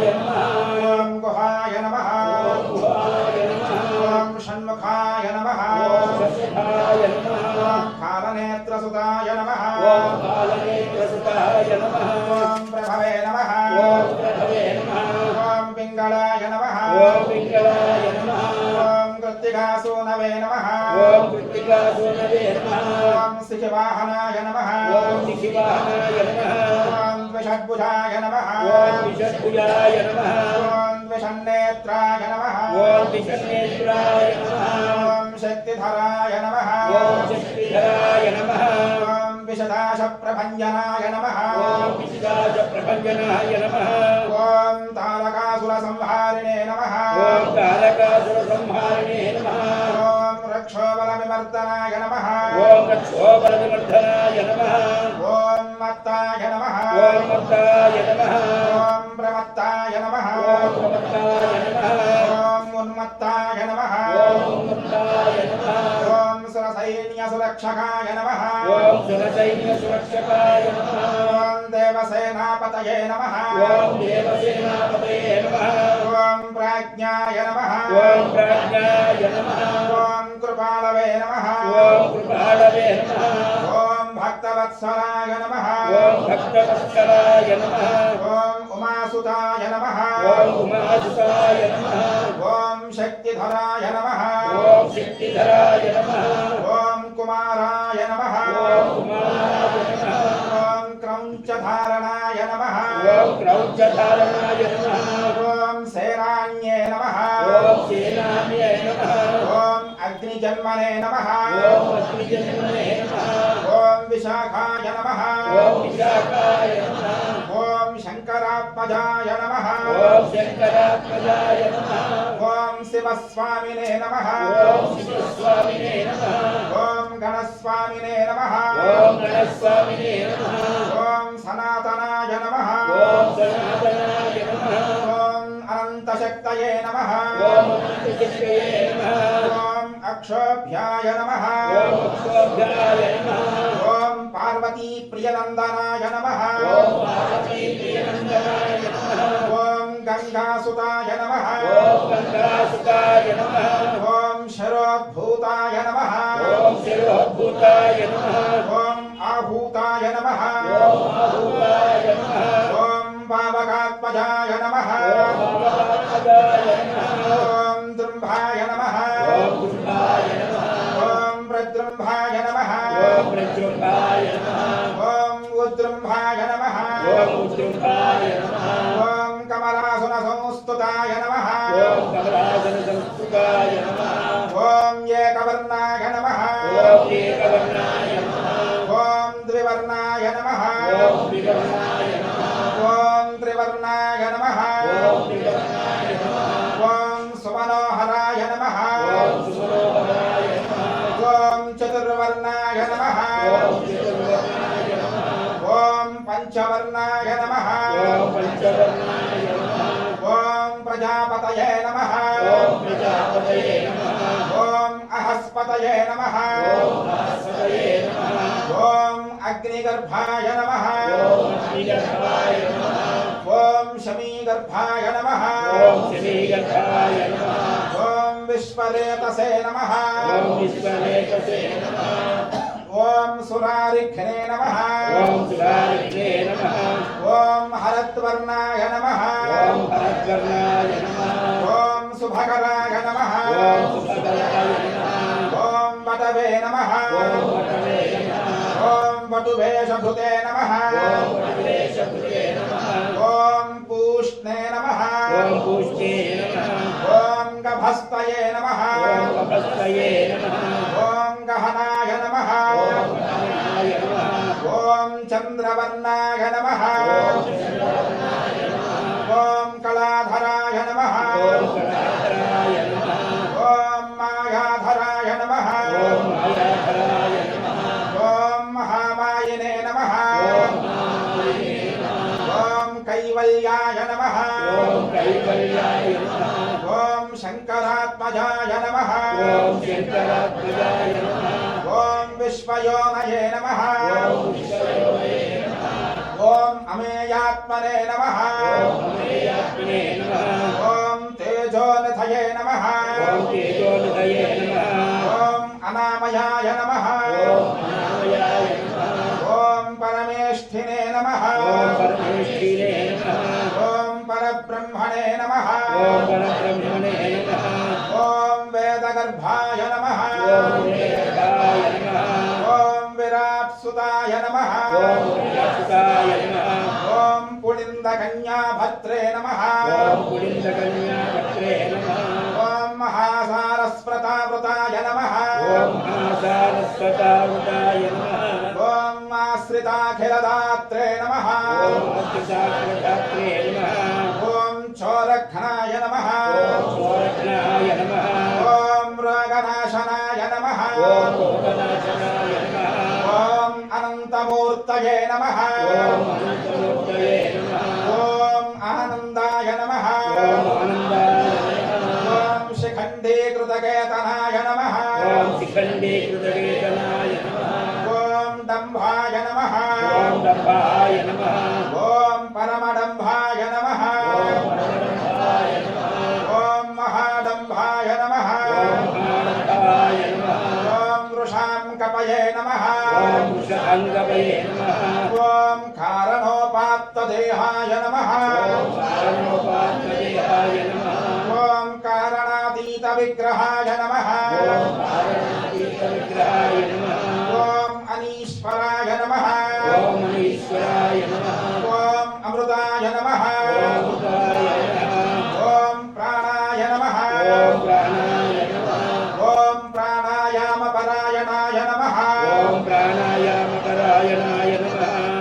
[SPEAKER 7] ఓం గుహాయ నమః ఓం షణ్ముఖాయ నమః ఓం కాలనేత్రసుతాయ నమః ఓం ప్రభవే నమః ఓం పింగళాయ నమః ఓం కృత్తికాసూనవే నమః ఓం శిఖివాహనాయ నమః ఓం ద్విషడ్భుజాయ నమః ఓం ద్విషన్నేత్రాయ నమః ఓం శక్తిధరాయ నమః ఓం విశదాశప్రభంజనాయ నమః ఓం తారకాసుర సంహారిణే నమః ఓం రక్షోబల విమర్దనాయ నమః ఓం మత్తాయ నమః ఓం ప్రమత్తాయ నమః ఓం ఉన్మత్తాయ నమః ఓం సురసైన్య సురక్షకాయ నమః ఓం దేవసేనాపతయే నమః ఓం ప్రాజ్ఞాయ నమః ఓం కృపాళవే నమః ఓం భక్తవత్సలాయ నమః ఓం ఉమాసుతాయ నమః ఓం శక్తిధరాయ నమః ఓం కుమారాయ నమః ఓం క్రౌంచధారణాయ నమః ఓం సేనాన్యే నమః ఓం అగ్నిజన్మనే నమః ఓం విశాఖాయ నమః ఓం శంకరాత్మజాయ నమః ఓం శివస్వామినే నమః ఓం గణస్వామినే నమః ఓం సనాతనాయ నమః ఓం అనంతశక్తయే నమః ఓం అక్షోభ్యాయ నమః ఓం పార్వతీ ప్రియనందనాయ నమః ఓం గంగాసుతాయ నమః ఓం శరోద్భూతాయ నమః ఓం ఆభూతాయ నమః ఓం పావకాత్మజాయ నమః ఓం దృంభాయ నమః ఓం ప్రద్రుంభాయ నమః ఓం ఉద్రుంభాయ నమః ఓం కమలాసున సంస్తుతాయ నమః ఓం ఏకవర్ణాయ నమః ఓం ద్వివర్ణాయ నమః ఓం త్రివర్ణాయ నమః ఓం సుమనోహరాయ నమః ఓం చతుర్వర్ణాయ నమః ఓం పంచవర్ణాయ నమః ఓం ప్రజాపతయే నమః ఓం అహస్పతయే నమః ఓం అగ్నిగర్భాయ నమః ఓం శమీగర్భాయ నమః ఓం విశ్వరేతసే నమః ఓం సురారిఘ్నే నమః ఓం హరద్వర్ణాయ నమః ఓం శుభకరాయ నమః ఓం వటవే నమః ఓం వటువేషభృతే నమః ఓం పూష్ణే నమః ఓం గభస్తయే నమః ఓం గహనాయ నమః ఓం చంద్రవర్ణాయ నమః ఓం కళాధరాయ నమః ఓం మాయాధరాయ నమః ఓం మహామాయినే నమః ఓం కైవల్యాయ నమః ఓం శంకరాత్మజాయ నమః ఓం విశ్వయోనయే నమః ఓం अमेयात्मने नमः ॐ तेजोनिधये नमः ॐ अनामयाय नमः ॐ परमेष्ठिने नमः ॐ परब्रह्मणे नमः ॐ वेदगर्भाय नमः ॐ विराट्सुताय नमः ॐ पुलिन्दकन्याभद्रे नमः ॐ महासारस्वतावृताय नमः ॐ आश्रिताखिलदात्रे नमः ॐ चोरघ्नाय नमः ॐ रोगनाशनाय नमः ॐ अनन्तमूर्तये नमः ॐ आनन्दाय नमः ॐ शिखण्डीकृतकेतनाय नमः ॐ दम्भाय नमः ॐ परमडम्भाय नमः ॐ महाडम्भाय नमः ॐ वृषाङ्कपये नमः ॐ कारणोपात्तदेहाय नमः ॐ कारणातीतविग्रहाय नमः ॐ अनीश्वराय नमः ॐ अमृताय नमः ॐ प्राणाय नमः ॐ प्राणायामपरायणाय नमः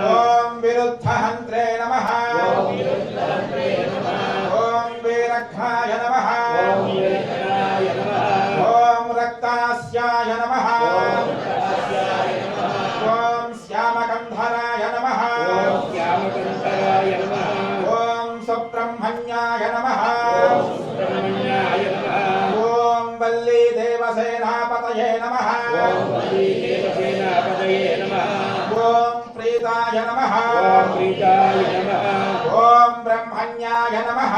[SPEAKER 7] ॐ विरुद्धहन्त्रे नमः ॐ वीरघ्नाय नमः ॐ रक्तास्याय नमः ॐ श्यामकन्धराय नमः ॐ सुब्रह्मण्याय नमः ॐ वल्लीदेवसेनापतये नमः ॐ प्रीताय नमः ॐ ब्रह्मण्याय नमः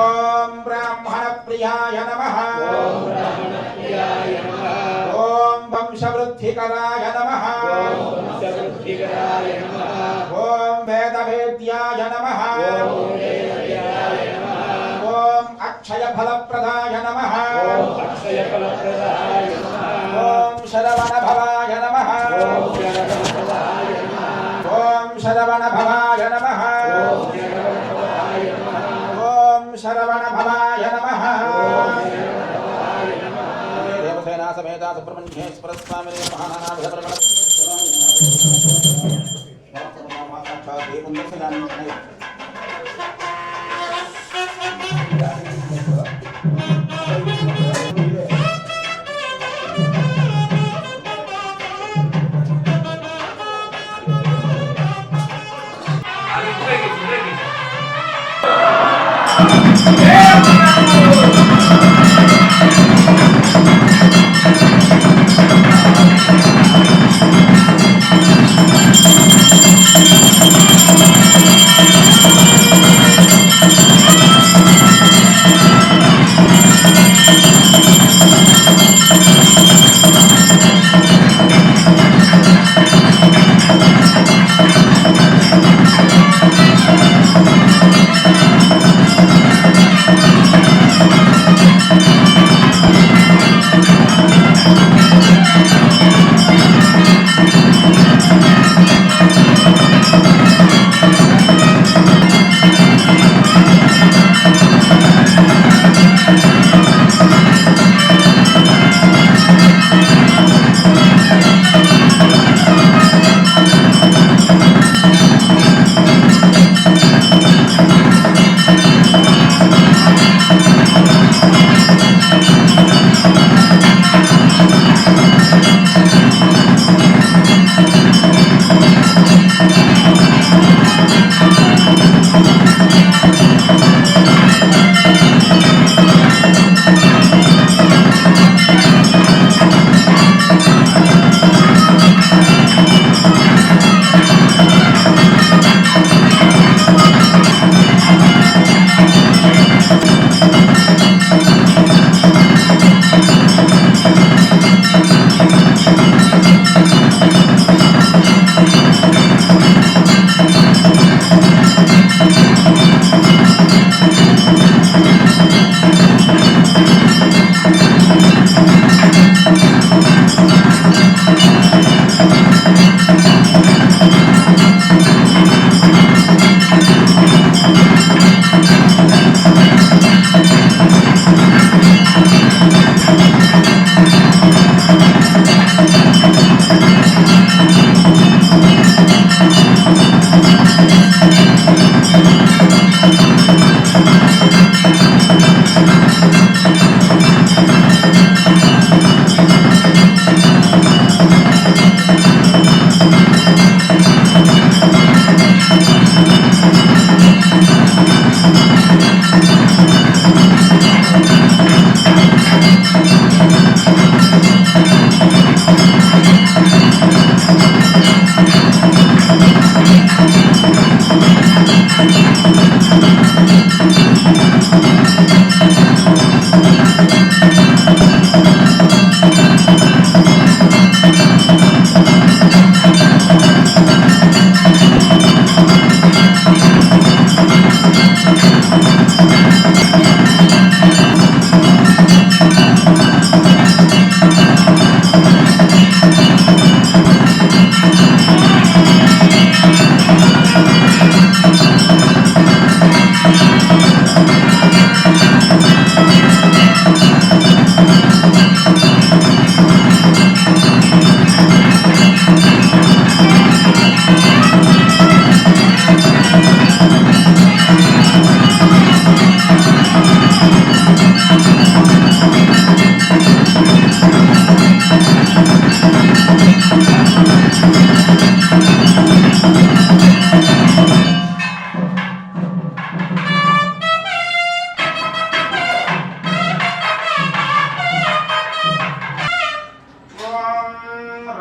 [SPEAKER 7] ॐ ब्राह्मणप्रियाय नमः ॐ वंशवृद्धिकराय नमः ॐ वेदवेद्याय नमः ॐ अक्षयफलप्रदाय नमः ॐ शरवणभवाय नमः ॐ शरवणभवाय नमः ॐ शरवणभवाय नमः देवसेना समेता सुब्रह्मण्येश्वर स्वामिने महानानाभिधर्मण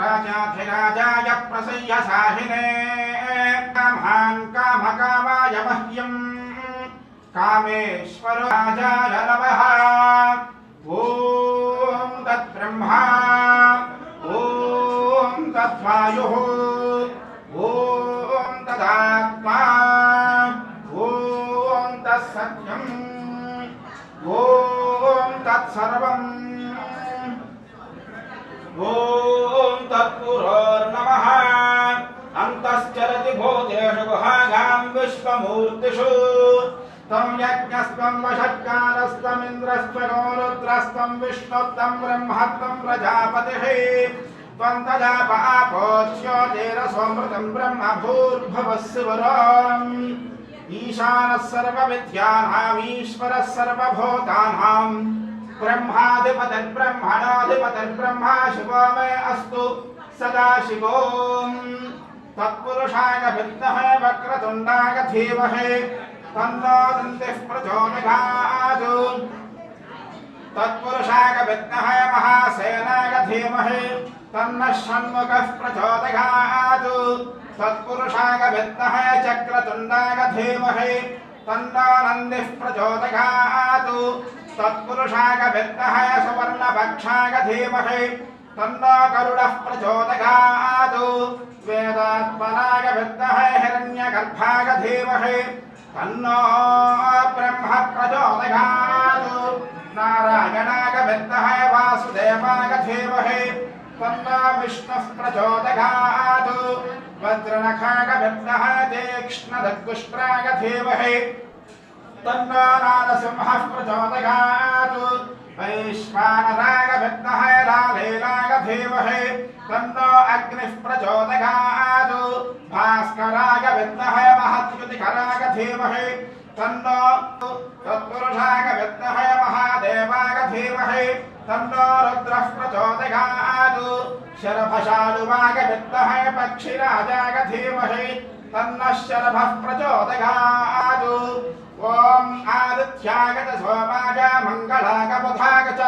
[SPEAKER 7] राजाधिराजाय प्रसह्य साहिने कामान् कामकामाय मह्यम् कामेश्वर राजाय नमः ॐ तद्ब्रह्मा ॐ तद्वायुः ॐ तदात्मा ॐ तत्सत्यम् ॐ तत्सर्वम् ॐ तत्पुरोर्नमः अन्तश्चरति भूतेषु गुहागां विश्वमूर्तिषु तं यज्ञस्त्वं वषट्कारस्त्वमिन्द्रस्त्वगो रुद्रस्त्वं विष्णुस्त्वं ब्रह्मत्वं प्रजापतिः त्वं तदाप आपोच्योतिरसोऽमृतं ब्रह्म भूर्भुवः शिवराम् ईशानः सर्वविद्यानाम् ईश्वरः सर्वभूतानां ब्रह्माधिपतिर्ब्रह्मणाधिपतिर्ब्रह्मा शिवो मे अस्तु सदा शिवो तत्पुरुषाय विद्महे वक्रतुण्डाय धीमहि तन्नो दन्तिः प्रचोदयात् तत्पुरुषाय विद्महे महासेनाय धीमहि तन्नः षण्मुखः प्रचोदयात् तत्पुरुषाय विद्महे चक्रतुण्डाय धीमहि तन्नो नन्दिः प्रचोदयात् तत्पुरुषाय विद्महे सुवर्णपक्षाय धीमहि तन्नो गरुडः प्रचोदयात् वेदात्मनाय विद्महे हिरण्यगर्भाय धीमहि तन्नो ब्रह्म प्रचोदयात् नारायणाय विद्महे वासुदेवाय धीमहि तन्नो विष्णुः प्रचोदयात् वज्रनखाय विद्महे तीक्ष्णदग्गुष्ट्राय धीमहि तन्नो नारसिंहः प्रचोदयात् वैश्वानराय विद्महे लालेलाय धीमहि तन्नो अग्निः प्रचोदयात् भास्कराय विद्महे महद्युतिकराय धीमहि तन्नो तत्पुरुषाय विद्महे महादेवाय धीमहि तन्नो रुद्रः प्रचोदयात् शरभशालुवाय विद्महे पक्षिराजाय धीमहि तन्नः शरभः प्रचोदयात् ॐ आदित्याय च सोमाय मंगलाय बुधाय च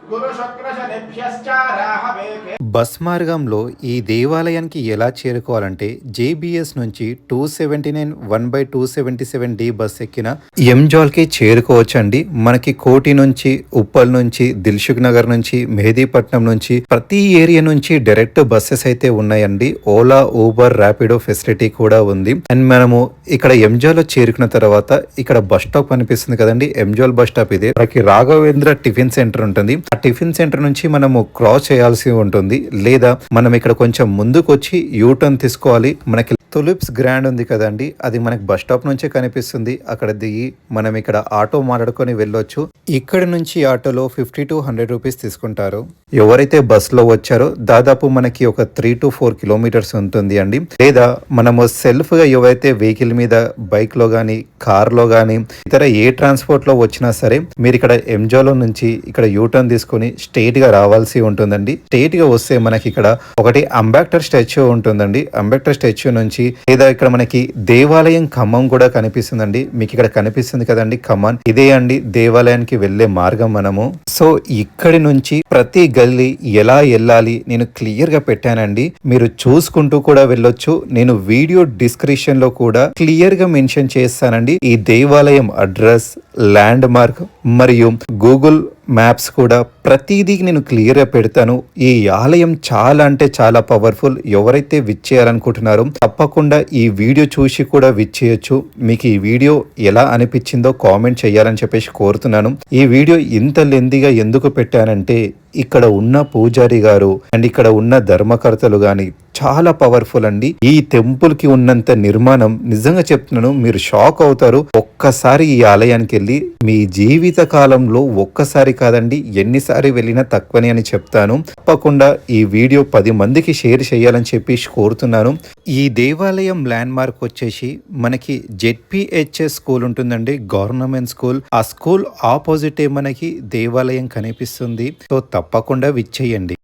[SPEAKER 7] గురుశుక్రశనిభ్యశ్చ రాహవే.
[SPEAKER 1] బస్ మార్గంలో ఈ దేవాలయానికి ఎలా చేరుకోవాలంటే జేబీఎస్ నుంచి 279 1/277D బస్ ఎక్కిన ఎంజాల్కి చేరుకోవచ్చండి. మనకి కోటి నుంచి, ఉప్పల్ నుంచి, దిల్సుఖ్ నగర్ నుంచి, మెహదీపట్నం నుంచి ప్రతి ఏరియా నుంచి డైరెక్ట్ బస్సెస్ అయితే ఉన్నాయండి. ఓలా, ఊబర్, ర్యాపిడో ఫెసిలిటీ కూడా ఉంది. అండ్ మనము ఇక్కడ ఎంజాల్లో చేరుకున్న తర్వాత ఇక్కడ బస్ స్టాప్ కనిపిస్తుంది కదండి, ఎంజాల్ బస్ స్టాప్ ఇదే. మనకి రాఘవేంద్ర టిఫిన్ సెంటర్ ఉంటుంది. ఆ టిఫిన్ సెంటర్ నుంచి మనము క్రాస్ చేయాల్సి ఉంటుంది, లేదా మనం ఇక్కడ కొంచెం ముందుకు వచ్చి యూటర్న్ తీసుకోవాలి. మనకి తులిప్స్ గ్రాండ్ ఉంది కదండి, అది మనకి బస్ స్టాప్ నుంచే కనిపిస్తుంది. అక్కడ దిగి మనం ఇక్కడ ఆటో మాట్లాడుకొని వెళ్ళొచ్చు. ఇక్కడ నుంచి ఆటోలో 50 to 100 రూపీస్ తీసుకుంటారు. ఎవరైతే బస్ లో వచ్చారో దాదాపు మనకి ఒక 3 to 4 కిలోమీటర్స్ ఉంటుంది అండి. లేదా మనము సెల్ఫ్ గా ఎవరైతే వెహికల్ మీద, బైక్ లో గానీ, కార్ లో గానీ, ఇతర ఏ ట్రాన్స్పోర్ట్ లో వచ్చినా సరే మీరు ఇక్కడ ఎంజాలో నుంచి ఇక్కడ యూటర్న్ తీసుకొని స్ట్రైట్ గా రావాల్సి ఉంటుందండి. స్ట్రైట్ గా వస్తే మనకి ఇక్కడ ఒకటి అంబేద్కర్ స్టాచ్యూ ఉంటుందండి. అంబేద్కర్ స్టాచ్యూ నుంచి లేదా ఇక్కడ మనకి దేవాలయం ఖమ్మం కూడా కనిపిస్తుందండి. మీకు ఇక్కడ కనిపిస్తుంది కదండి ఖమ్మం, ఇదే అండి దేవాలయానికి వెళ్లే మార్గం మనము. సో ఇక్కడి నుంచి ప్రతి గల్లీ ఎలా వెళ్ళాలి నేను క్లియర్ గా పెట్టానండి, మీరు చూసుకుంటూ కూడా వెళ్ళొచ్చు. నేను వీడియో డిస్క్రిప్షన్ లో కూడా క్లియర్ గా మెన్షన్ చేస్తానండి ఈ దేవాలయం అడ్రస్, ల్యాండ్ మార్క్ మరియు గూగుల్ మ్యాప్స్ కూడా ప్రతిదీ నేను క్లియర్గా పెడతాను. ఈ ఆలయం చాలా అంటే చాలా పవర్ఫుల్. ఎవరైతే విచ్చేయాలనుకుంటున్నారో తప్పకుండా ఈ వీడియో చూసి కూడా విచ్చేయచ్చు. మీకు ఈ వీడియో ఎలా అనిపించిందో కామెంట్ చేయాలని చెప్పేసి కోరుతున్నాను. ఈ వీడియో ఇంత లెందీగా ఎందుకు పెట్టానంటే ఇక్కడ ఉన్న పూజారి గారు అండ్ ఇక్కడ ఉన్న ధర్మకర్తలు గాని చాలా పవర్ఫుల్ అండి. ఈ టెంపుల్ కి ఉన్నంత నిర్మాణం నిజంగా చెప్తున్నాను, మీరు షాక్ అవుతారు. ఒక్కసారి ఈ ఆలయానికి వెళ్ళి మీ జీవిత కాలంలో ఒక్కసారి కాదండి ఎన్నిసారి వెళ్ళినా తక్కువని అని చెప్తాను. తప్పకుండా ఈ వీడియో 10 మందికి షేర్ చేయాలని చెప్పి కోరుతున్నాను. ఈ దేవాలయం ల్యాండ్ మార్క్ వచ్చేసి మనకి జెడ్పిహెచ్ఎస్ స్కూల్ ఉంటుందండి, గవర్నమెంట్ స్కూల్. ఆ స్కూల్ ఆపోజిటే మనకి దేవాలయం కనిపిస్తుంది. సో తప్పకుండా విచ్చేయండి.